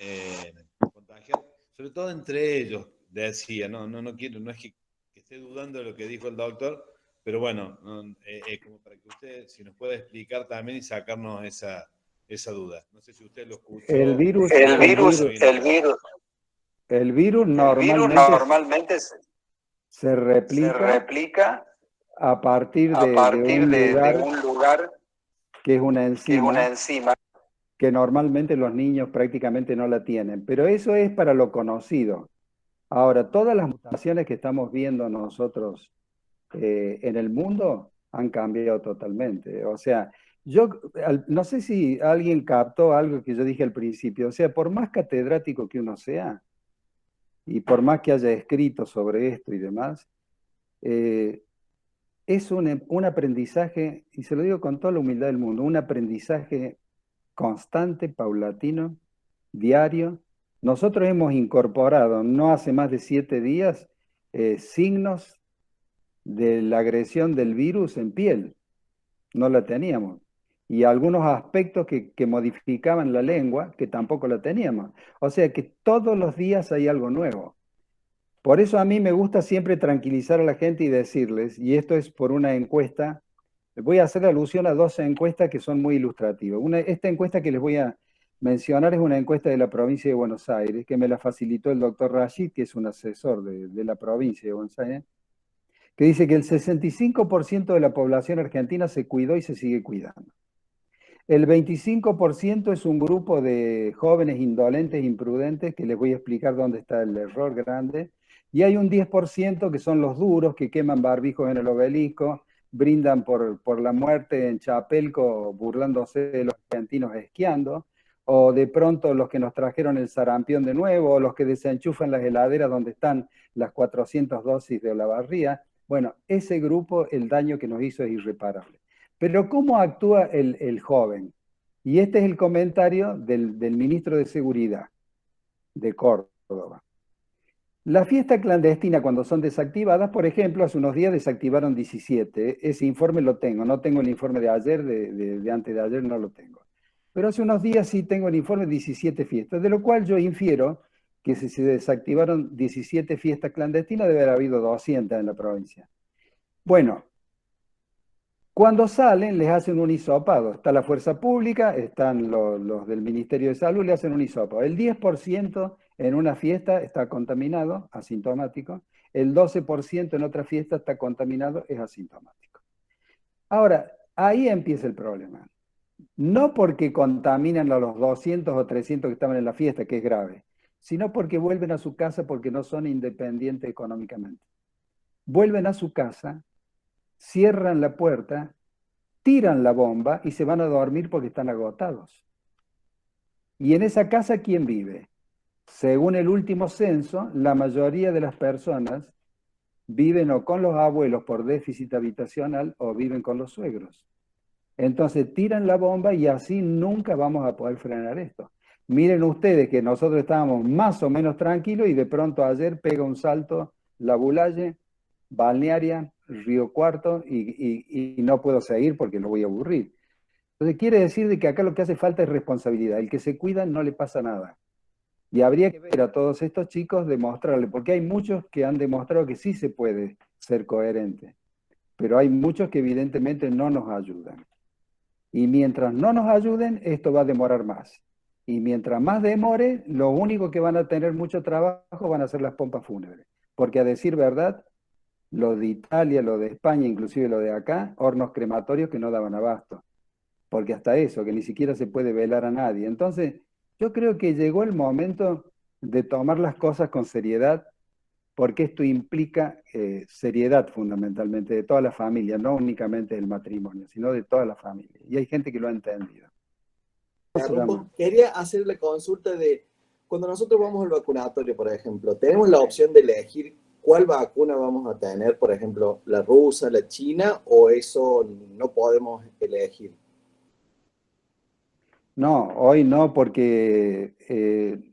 contagiar, sobre todo entre ellos, decía, no quiero, no es que esté dudando de lo que dijo el doctor, pero bueno, como para que usted, si nos puede explicar también y sacarnos esa duda. No sé si usted lo escuchó. El virus normalmente se replica a partir de un lugar que es una enzima que normalmente los niños prácticamente no la tienen. Pero eso es para lo conocido. Ahora, todas las mutaciones que estamos viendo nosotros en el mundo han cambiado totalmente. O sea, yo no sé si alguien captó algo que yo dije al principio. O sea, por más catedrático que uno sea, y por más que haya escrito sobre esto y demás, es un aprendizaje, y se lo digo con toda la humildad del mundo, un aprendizaje constante, paulatino, diario. Nosotros hemos incorporado, no hace más de 7 días, signos de la agresión del virus en piel. No la teníamos. Y algunos aspectos que modificaban la lengua, que tampoco la teníamos. O sea que todos los días hay algo nuevo. Por eso a mí me gusta siempre tranquilizar a la gente y decirles, y esto es por una encuesta, voy a hacer alusión a 2 encuestas que son muy ilustrativas. Esta encuesta que les voy a mencionar es una encuesta de la provincia de Buenos Aires, que me la facilitó el doctor Rashid, que es un asesor de la provincia de Buenos Aires, que dice que el 65% de la población argentina se cuidó y se sigue cuidando. El 25% es un grupo de jóvenes indolentes, imprudentes, que les voy a explicar dónde está el error grande. Y hay un 10% que son los duros, que queman barbijos en el Obelisco, brindan por la muerte en Chapelco, burlándose de los argentinos esquiando, o de pronto los que nos trajeron el sarampión de nuevo, o los que desenchufan las heladeras donde están las 400 dosis de Olavarría. Bueno, ese grupo, el daño que nos hizo es irreparable. Pero ¿cómo actúa el joven? Y este es el comentario del ministro de Seguridad de Córdoba. La fiesta clandestina, cuando son desactivadas, por ejemplo, hace unos días desactivaron 17. Ese informe lo tengo. No tengo el informe de ayer, de antes de ayer no lo tengo. Pero hace unos días sí tengo el informe de 17 fiestas, de lo cual yo infiero que si se desactivaron 17 fiestas clandestinas, debe haber habido 200 en la provincia. Bueno, cuando salen les hacen un hisopado. Está la fuerza pública, están los del Ministerio de Salud, le hacen un hisopado. El 10% en una fiesta está contaminado, asintomático. El 12% en otra fiesta está contaminado, es asintomático. Ahora, ahí empieza el problema. No porque contaminan a los 200 o 300 que estaban en la fiesta, que es grave, sino porque vuelven a su casa porque no son independientes económicamente. Vuelven a su casa, cierran la puerta, tiran la bomba y se van a dormir porque están agotados. ¿Y en esa casa quién vive? Según el último censo, la mayoría de las personas viven o con los abuelos por déficit habitacional o viven con los suegros. Entonces tiran la bomba y así nunca vamos a poder frenar esto. Miren ustedes que nosotros estábamos más o menos tranquilos y de pronto ayer pega un salto la Bulaye, Balnearia, Río Cuarto y no puedo seguir porque lo voy a aburrir. Entonces quiere decir de que acá lo que hace falta es responsabilidad. El que se cuida no le pasa nada. Y habría que ver a todos estos chicos demostrarle, porque hay muchos que han demostrado que sí se puede ser coherente, pero hay muchos que evidentemente no nos ayudan. Y mientras no nos ayuden, esto va a demorar más. Y mientras más demore, lo único que van a tener mucho trabajo van a ser las pompas fúnebres. Porque a decir verdad, lo de Italia, lo de España, inclusive lo de acá, hornos crematorios que no daban abasto. Porque hasta eso, que ni siquiera se puede velar a nadie. Entonces, yo creo que llegó el momento de tomar las cosas con seriedad, porque esto implica seriedad fundamentalmente de toda la familia, no únicamente del matrimonio, sino de toda la familia. Y hay gente que lo ha entendido. Quería hacer la consulta de, cuando nosotros vamos al vacunatorio, por ejemplo, tenemos la opción de elegir cuál vacuna vamos a tener, por ejemplo, la rusa, la china, o eso no podemos elegir. No, hoy no, porque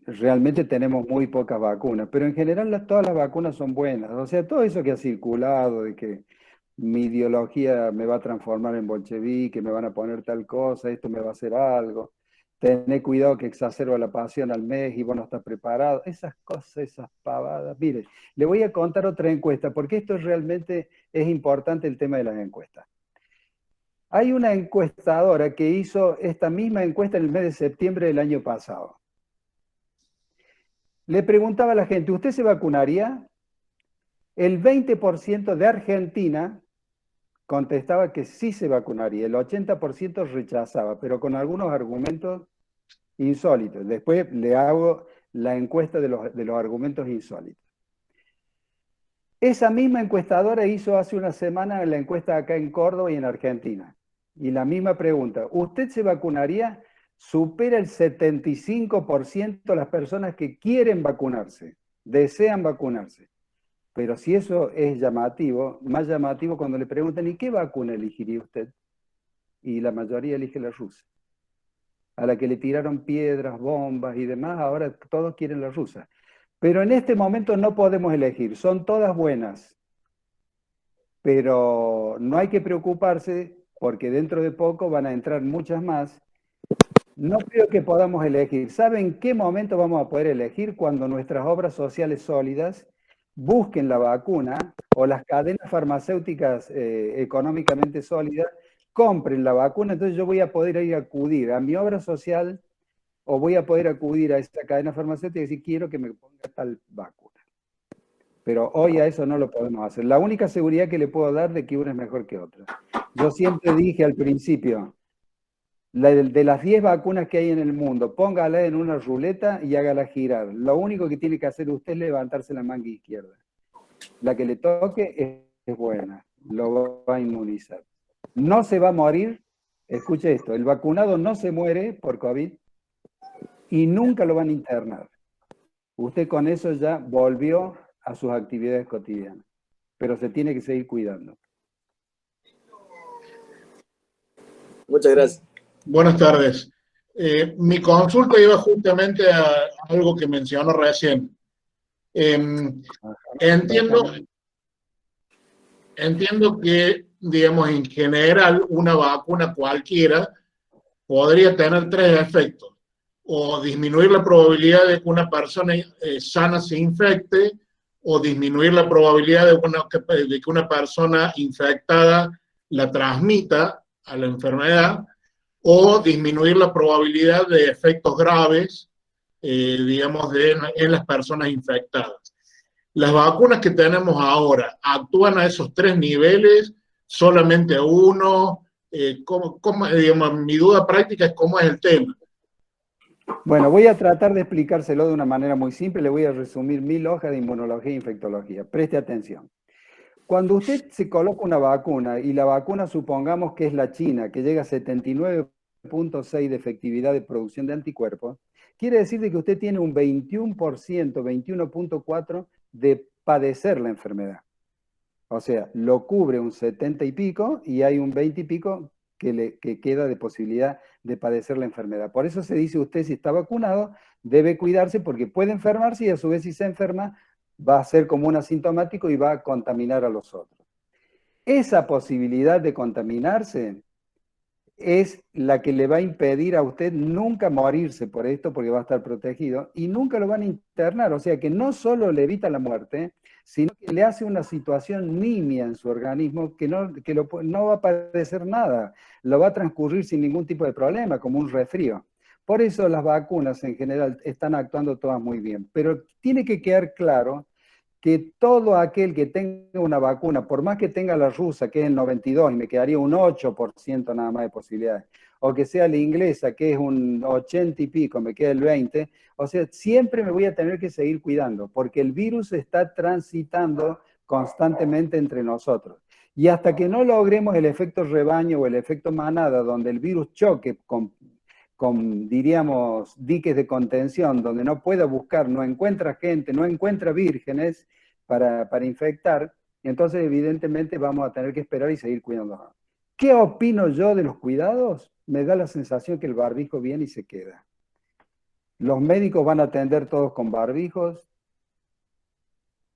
realmente tenemos muy pocas vacunas, pero en general todas las vacunas son buenas. O sea, todo eso que ha circulado de que mi ideología me va a transformar en bolchevique, me van a poner tal cosa, esto me va a hacer algo, tener cuidado que exacerba la pasión al mes y vos no estás preparado, esas cosas, esas pavadas. Mire, le voy a contar otra encuesta, porque esto realmente es importante el tema de las encuestas. Hay una encuestadora que hizo esta misma encuesta en el mes de septiembre del año pasado. Le preguntaba a la gente, ¿usted se vacunaría? El 20% de Argentina contestaba que sí se vacunaría, el 80% rechazaba, pero con algunos argumentos insólitos. Después le hago la encuesta de los argumentos insólitos. Esa misma encuestadora hizo hace una semana la encuesta acá en Córdoba y en Argentina. Y la misma pregunta, ¿usted se vacunaría? Supera el 75% las personas que quieren vacunarse, desean vacunarse. Pero si eso es llamativo, más llamativo cuando le preguntan, ¿y qué vacuna elegiría usted? Y la mayoría elige la rusa. A la que le tiraron piedras, bombas y demás, ahora todos quieren la rusa. Pero en este momento no podemos elegir, son todas buenas. Pero no hay que preocuparse porque dentro de poco van a entrar muchas más. No creo que podamos elegir. ¿Saben qué momento vamos a poder elegir? Cuando nuestras obras sociales sólidas busquen la vacuna o las cadenas farmacéuticas económicamente sólidas compren la vacuna, entonces yo voy a poder ir a acudir a mi obra social o voy a poder acudir a esa cadena farmacéutica y decir, quiero que me ponga tal vacuna. Pero hoy a eso no lo podemos hacer. La única seguridad que le puedo dar de que una es mejor que otra. Yo siempre dije al principio, de las 10 vacunas que hay en el mundo, póngala en una ruleta y hágala girar. Lo único que tiene que hacer usted es levantarse la manga izquierda. La que le toque es buena, lo va a inmunizar. No se va a morir, escuche esto, el vacunado no se muere por COVID y nunca lo van a internar. Usted con eso ya volvió a sus actividades cotidianas, pero se tiene que seguir cuidando. Muchas gracias. Buenas tardes. Mi consulta iba justamente a algo que mencionó recién. Entiendo que, digamos, en general, una vacuna cualquiera podría tener tres efectos. o disminuir la probabilidad de que una persona sana se infecte, o disminuir la probabilidad de que una persona infectada la transmita a la enfermedad, o disminuir la probabilidad de efectos graves, digamos, en las personas infectadas. Las vacunas que tenemos ahora actúan a esos tres niveles, solamente a uno. Digamos, mi duda práctica es cómo es el tema. Bueno, voy a tratar de explicárselo de una manera muy simple. Le voy a resumir 1000 hojas de inmunología e infectología. Preste atención. Cuando usted se coloca una vacuna, y la vacuna supongamos que es la china, que llega a 79.6 de efectividad de producción de anticuerpos, quiere decir de que usted tiene un 21%, 21.4 de padecer la enfermedad. O sea, lo cubre un 70 y pico y hay un 20 y pico que queda de posibilidad de padecer la enfermedad. Por eso se dice, usted si está vacunado, debe cuidarse porque puede enfermarse y a su vez si se enferma va a ser como un asintomático y va a contaminar a los otros. Esa posibilidad de contaminarse es la que le va a impedir a usted nunca morirse por esto, porque va a estar protegido, y nunca lo van a internar. O sea que no solo le evita la muerte, sino que le hace una situación nimia en su organismo que no va a padecer nada, lo va a transcurrir sin ningún tipo de problema, como un resfrío. Por eso las vacunas en general están actuando todas muy bien, pero tiene que quedar claro que todo aquel que tenga una vacuna, por más que tenga la rusa, que es el 92, y me quedaría un 8% nada más de posibilidades, o que sea la inglesa, que es un 80 y pico, me queda el 20, o sea, siempre me voy a tener que seguir cuidando, porque el virus está transitando constantemente entre nosotros. Y hasta que no logremos el efecto rebaño o el efecto manada, donde el virus choque con, diríamos, diques de contención, donde no pueda buscar, no encuentra gente, no encuentra vírgenes para infectar, entonces evidentemente vamos a tener que esperar y seguir cuidándonos. ¿Qué opino yo de los cuidados? Me da la sensación que el barbijo viene y se queda. Los médicos van a atender todos con barbijos.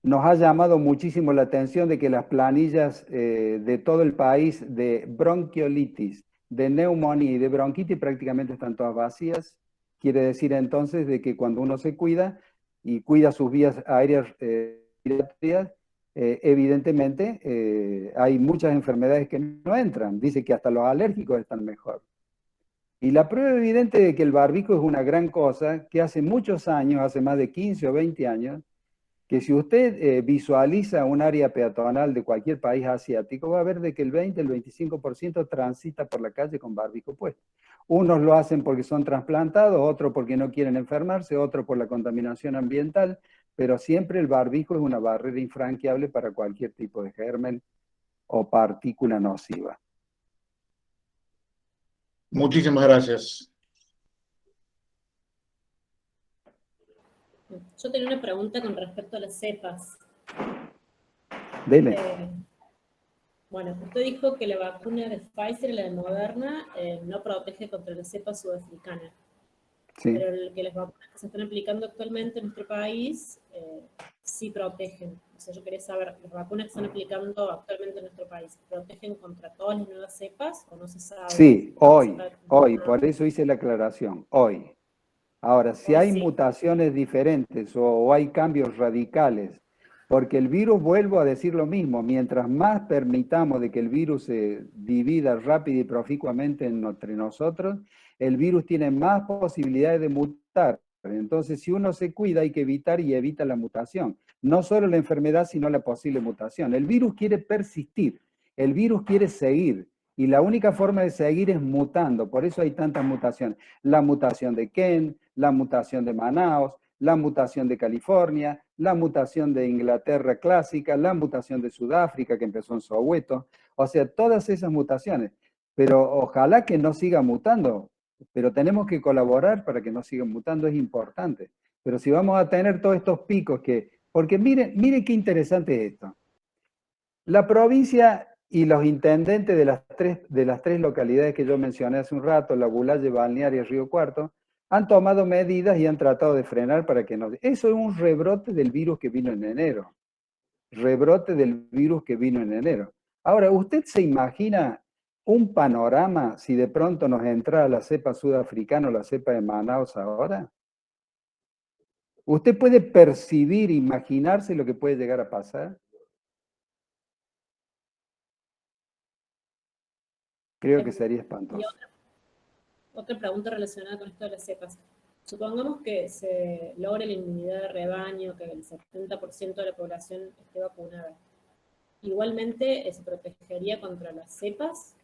Nos ha llamado muchísimo la atención de que las planillas de todo el país de bronquiolitis, de neumonía y de bronquitis prácticamente están todas vacías. Quiere decir entonces de que cuando uno se cuida y cuida sus vías aéreas respiratorias, evidentemente hay muchas enfermedades que no entran. Dice que hasta los alérgicos están mejor. Y la prueba evidente de que el barbijo es una gran cosa, que hace muchos años, hace más de 15 o 20 años, que si usted visualiza un área peatonal de cualquier país asiático, va a ver de que el 20, el 25% transita por la calle con barbijo puesto. Unos lo hacen porque son trasplantados, otros porque no quieren enfermarse, otros por la contaminación ambiental, pero siempre el barbijo es una barrera infranqueable para cualquier tipo de germen o partícula nociva. Muchísimas gracias. Yo tenía una pregunta con respecto a las cepas. Dele. Bueno, usted dijo que la vacuna de Pfizer y la de Moderna no protege contra la cepa sudafricana. Sí. Pero que las vacunas que se están aplicando actualmente en nuestro país sí protegen. O sea, yo quería saber, ¿las vacunas que se están aplicando actualmente en nuestro país protegen contra todas las nuevas cepas o no se sabe? Sí, hoy, por eso hice la aclaración, hoy. Ahora, si hay mutaciones diferentes o hay cambios radicales, porque el virus, vuelvo a decir lo mismo, mientras más permitamos de que el virus se divida rápido y proficuamente entre nosotros, el virus tiene más posibilidades de mutar. Entonces, si uno se cuida, hay que evitar y evita la mutación. No solo la enfermedad, sino la posible mutación. El virus quiere persistir, el virus quiere seguir. Y la única forma de seguir es mutando, por eso hay tantas mutaciones. La mutación de Kent, la mutación de Manaus, la mutación de California, la mutación de Inglaterra clásica, la mutación de Sudáfrica que empezó en Soweto. O sea, todas esas mutaciones. Pero ojalá que no siga mutando, pero tenemos que colaborar para que no siga mutando, es importante. Pero si vamos a tener todos estos picos porque miren qué interesante es esto. La provincia y los intendentes de las tres localidades que yo mencioné hace un rato, La Bulaye, Balneario y Río Cuarto, han tomado medidas y han tratado de frenar para que no... Eso es un rebrote del virus que vino en enero. Rebrote del virus que vino en enero. Ahora, ¿usted se imagina un panorama si de pronto nos entra la cepa sudafricana o la cepa de Manaus ahora? ¿Usted puede percibir, imaginarse lo que puede llegar a pasar? Creo que sería espantoso. Otra pregunta relacionada con esto de las cepas. Supongamos que se logre la inmunidad de rebaño, que el 70% de la población esté vacunada. ¿Igualmente se protegería contra las cepas?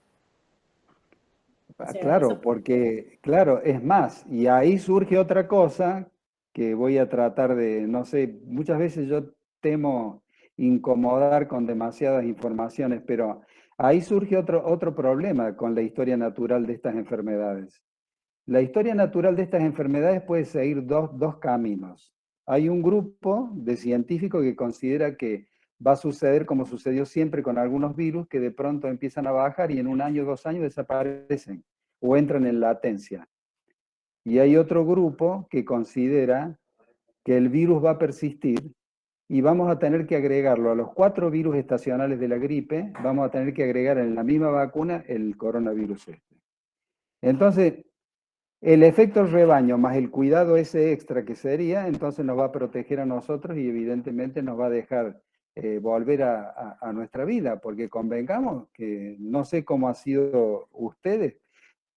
O sea, claro, porque, claro, es más, y ahí surge otra cosa que voy a tratar de, no sé, muchas veces yo temo incomodar con demasiadas informaciones, pero ahí surge otro problema con la historia natural de estas enfermedades. La historia natural de estas enfermedades puede seguir dos caminos. Hay un grupo de científicos que considera que va a suceder como sucedió siempre con algunos virus, que de pronto empiezan a bajar y en 1 año, 2 años desaparecen o entran en latencia. Y hay otro grupo que considera que el virus va a persistir y vamos a tener que agregarlo a los 4 virus estacionales de la gripe, vamos a tener que agregar en la misma vacuna el coronavirus este. Entonces, el efecto rebaño más el cuidado ese extra que sería, entonces nos va a proteger a nosotros y evidentemente nos va a dejar volver a nuestra vida, porque convengamos que no sé cómo ha sido ustedes.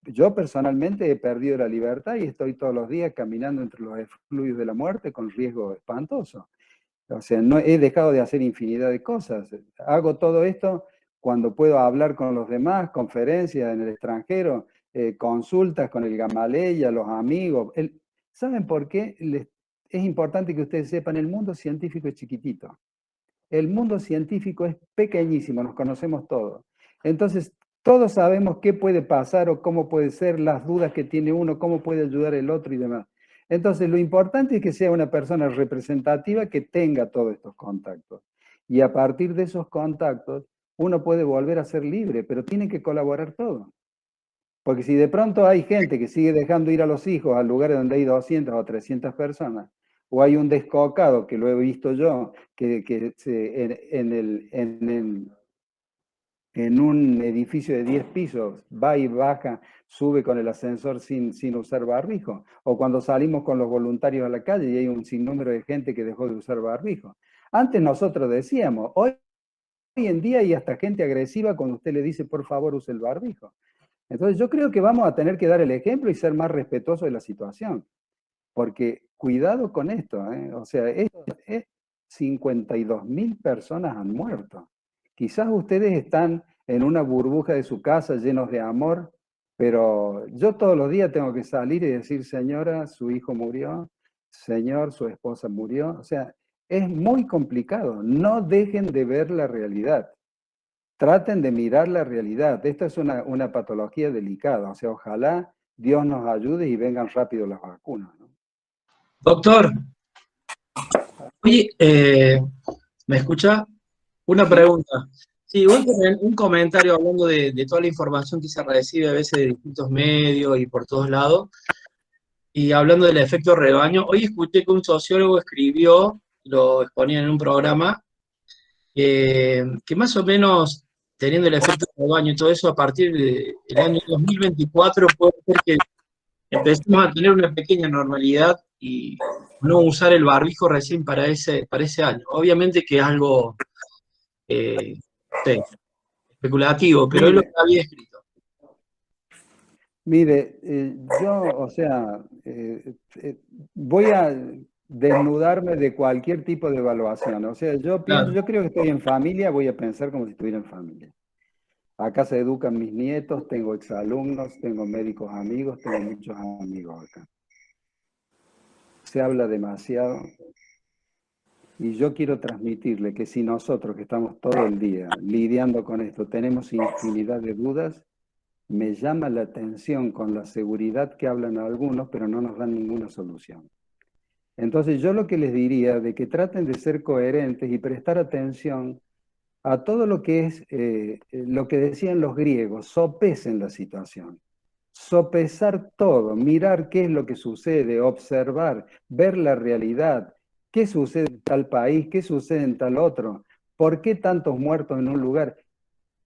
Yo personalmente he perdido la libertad y estoy todos los días caminando entre los efluvios de la muerte con riesgo espantoso. O sea, no he dejado de hacer infinidad de cosas. Hago todo esto cuando puedo hablar con los demás, conferencias en el extranjero, consultas con el Gamaleya, los amigos. ¿Saben por qué? Es importante que ustedes sepan, el mundo científico es chiquitito. El mundo científico es pequeñísimo, nos conocemos todos. Entonces, todos sabemos qué puede pasar o cómo puede ser, las dudas que tiene uno, cómo puede ayudar el otro y demás. Entonces, lo importante es que sea una persona representativa que tenga todos estos contactos. Y a partir de esos contactos, uno puede volver a ser libre, pero tiene que colaborar todo. Porque si de pronto hay gente que sigue dejando ir a los hijos a lugares donde hay 200 o 300 personas, o hay un descocado, que lo he visto yo, en un edificio de 10 pisos va y baja, sube con el ascensor sin usar barbijo, o cuando salimos con los voluntarios a la calle y hay un sinnúmero de gente que dejó de usar barbijo. Antes nosotros decíamos, hoy en día hay hasta gente agresiva cuando usted le dice, por favor, use el barbijo. Entonces yo creo que vamos a tener que dar el ejemplo y ser más respetuosos de la situación. Porque cuidado con esto, o sea, 52.000 personas han muerto. Quizás ustedes están en una burbuja de su casa llenos de amor, pero yo todos los días tengo que salir y decir, señora, su hijo murió, señor, su esposa murió. O sea, es muy complicado. No dejen de ver la realidad. Traten de mirar la realidad. Esta es una patología delicada. O sea, ojalá Dios nos ayude y vengan rápido las vacunas, ¿no? Doctor, oye, ¿me escucha? Una pregunta. Sí, un comentario hablando de toda la información que se recibe a veces de distintos medios y por todos lados, y hablando del efecto rebaño. Hoy escuché que un sociólogo escribió, lo exponía en un programa, que más o menos teniendo el efecto rebaño y todo eso, a partir del año 2024 puede ser que empecemos a tener una pequeña normalidad y no usar el barbijo recién para ese año. Obviamente que es algo sí, especulativo, pero es lo que había escrito. Mire, yo, o sea, voy a desnudarme de cualquier tipo de evaluación. O sea, yo pienso, yo creo que estoy en familia, voy a pensar como si estuviera en familia. Acá se educan mis nietos, tengo exalumnos, tengo médicos amigos, tengo muchos amigos acá. Se habla demasiado y yo quiero transmitirle que si nosotros que estamos todo el día lidiando con esto tenemos infinidad de dudas, me llama la atención con la seguridad que hablan algunos, pero no nos dan ninguna solución. Entonces yo lo que les diría de que traten de ser coherentes y prestar atención a todo lo que es, lo que decían los griegos, sopesen la situación. Sopesar todo, mirar qué es lo que sucede, observar, ver la realidad, qué sucede en tal país, qué sucede en tal otro, por qué tantos muertos en un lugar.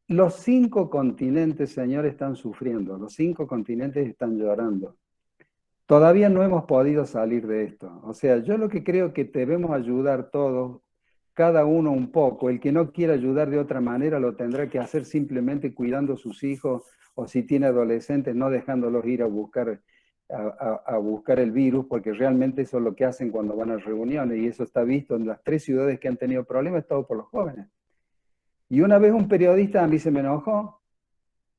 Los 5 continentes, señor, están sufriendo, los 5 continentes están llorando. Todavía no hemos podido salir de esto. O sea, yo lo que creo que debemos ayudar todos, cada uno un poco. El que no quiera ayudar de otra manera lo tendrá que hacer simplemente cuidando a sus hijos, o si tiene adolescentes, no dejándolos ir a buscar el virus, porque realmente eso es lo que hacen cuando van a reuniones, y eso está visto en las 3 ciudades que han tenido problemas, todo por los jóvenes. Y una vez un periodista a mí se me enojó,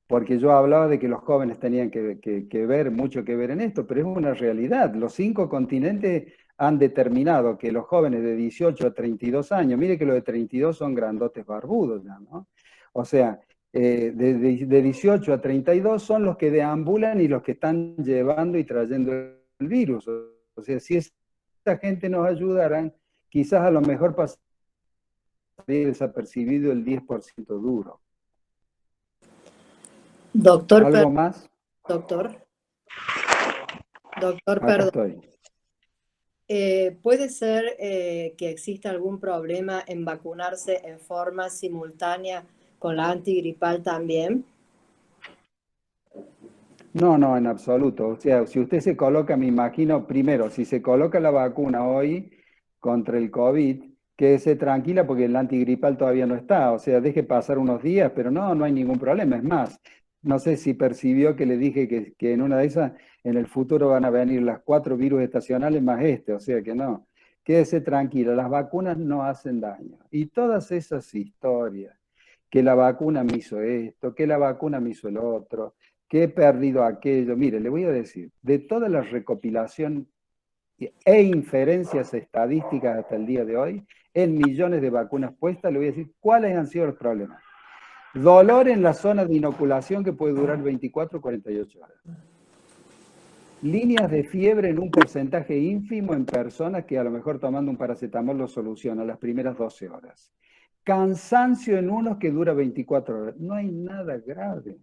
porque yo hablaba de que los jóvenes tenían mucho que ver en esto, pero es una realidad. Los 5 continentes han determinado que los jóvenes de 18 a 32 años, mire que los de 32 son grandotes barbudos ya, ¿no? O sea, de 18 a 32 son los que deambulan y los que están llevando y trayendo el virus. O sea, si esta gente nos ayudaran, quizás a lo mejor pasaría desapercibido el 10% duro. Doctor, ¿Algo más? Doctor, Acá perdón. Estoy. ¿Puede ser que exista algún problema en vacunarse en forma simultánea con la antigripal también? No, en absoluto. O sea, si usted se coloca, me imagino, primero, si se coloca la vacuna hoy contra el COVID, quédese tranquila porque el antigripal todavía no está. O sea, deje pasar unos días, pero no hay ningún problema. Es más, no sé si percibió que le dije que en una de esas, en el futuro van a venir las 4 virus estacionales más o sea que no. Quédese tranquila, las vacunas no hacen daño. Y todas esas historias, que la vacuna me hizo esto, que la vacuna me hizo el otro, que he perdido aquello. Mire, le voy a decir, de toda la recopilación e inferencias estadísticas hasta el día de hoy, en millones de vacunas puestas, le voy a decir cuáles han sido los problemas. Dolor en la zona de inoculación que puede durar 24 o 48 horas. Líneas de fiebre en un porcentaje ínfimo en personas que a lo mejor tomando un paracetamol lo soluciona las primeras 12 horas. Cansancio en unos que dura 24 horas. No hay nada grave.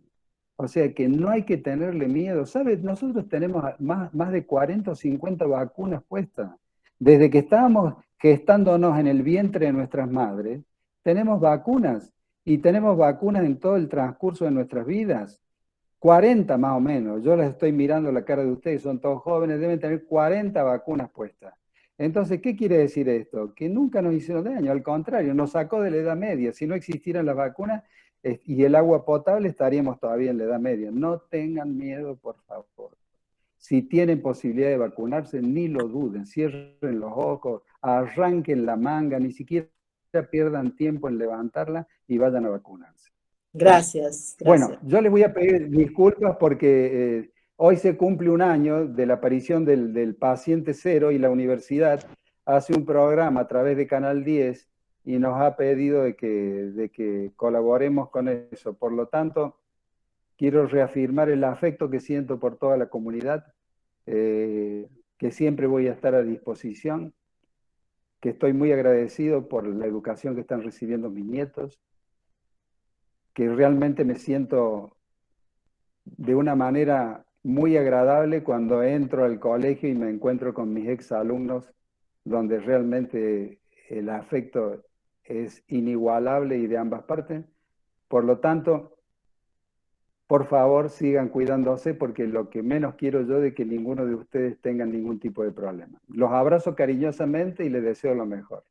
O sea que no hay que tenerle miedo. ¿Sabes? Nosotros tenemos más de 40 o 50 vacunas puestas. Desde que estábamos gestándonos en el vientre de nuestras madres, tenemos vacunas. Y tenemos vacunas en todo el transcurso de nuestras vidas. 40 más o menos. Yo les estoy mirando la cara de ustedes, son todos jóvenes, deben tener 40 vacunas puestas. Entonces, ¿qué quiere decir esto? Que nunca nos hicieron daño, al contrario, nos sacó de la Edad Media. Si no existieran las vacunas y el agua potable, estaríamos todavía en la Edad Media. No tengan miedo, por favor. Si tienen posibilidad de vacunarse, ni lo duden, cierren los ojos, arranquen la manga, ni siquiera pierdan tiempo en levantarla y vayan a vacunarse. Gracias. Bueno, yo les voy a pedir disculpas porque hoy se cumple un año de la aparición del paciente cero y la universidad hace un programa a través de Canal 10 y nos ha pedido de que colaboremos con eso. Por lo tanto, quiero reafirmar el afecto que siento por toda la comunidad, que siempre voy a estar a disposición, que estoy muy agradecido por la educación que están recibiendo mis nietos, que realmente me siento de una manera muy agradable cuando entro al colegio y me encuentro con mis exalumnos, donde realmente el afecto es inigualable y de ambas partes. Por lo tanto, por favor, sigan cuidándose porque lo que menos quiero yo es que ninguno de ustedes tenga ningún tipo de problema. Los abrazo cariñosamente y les deseo lo mejor.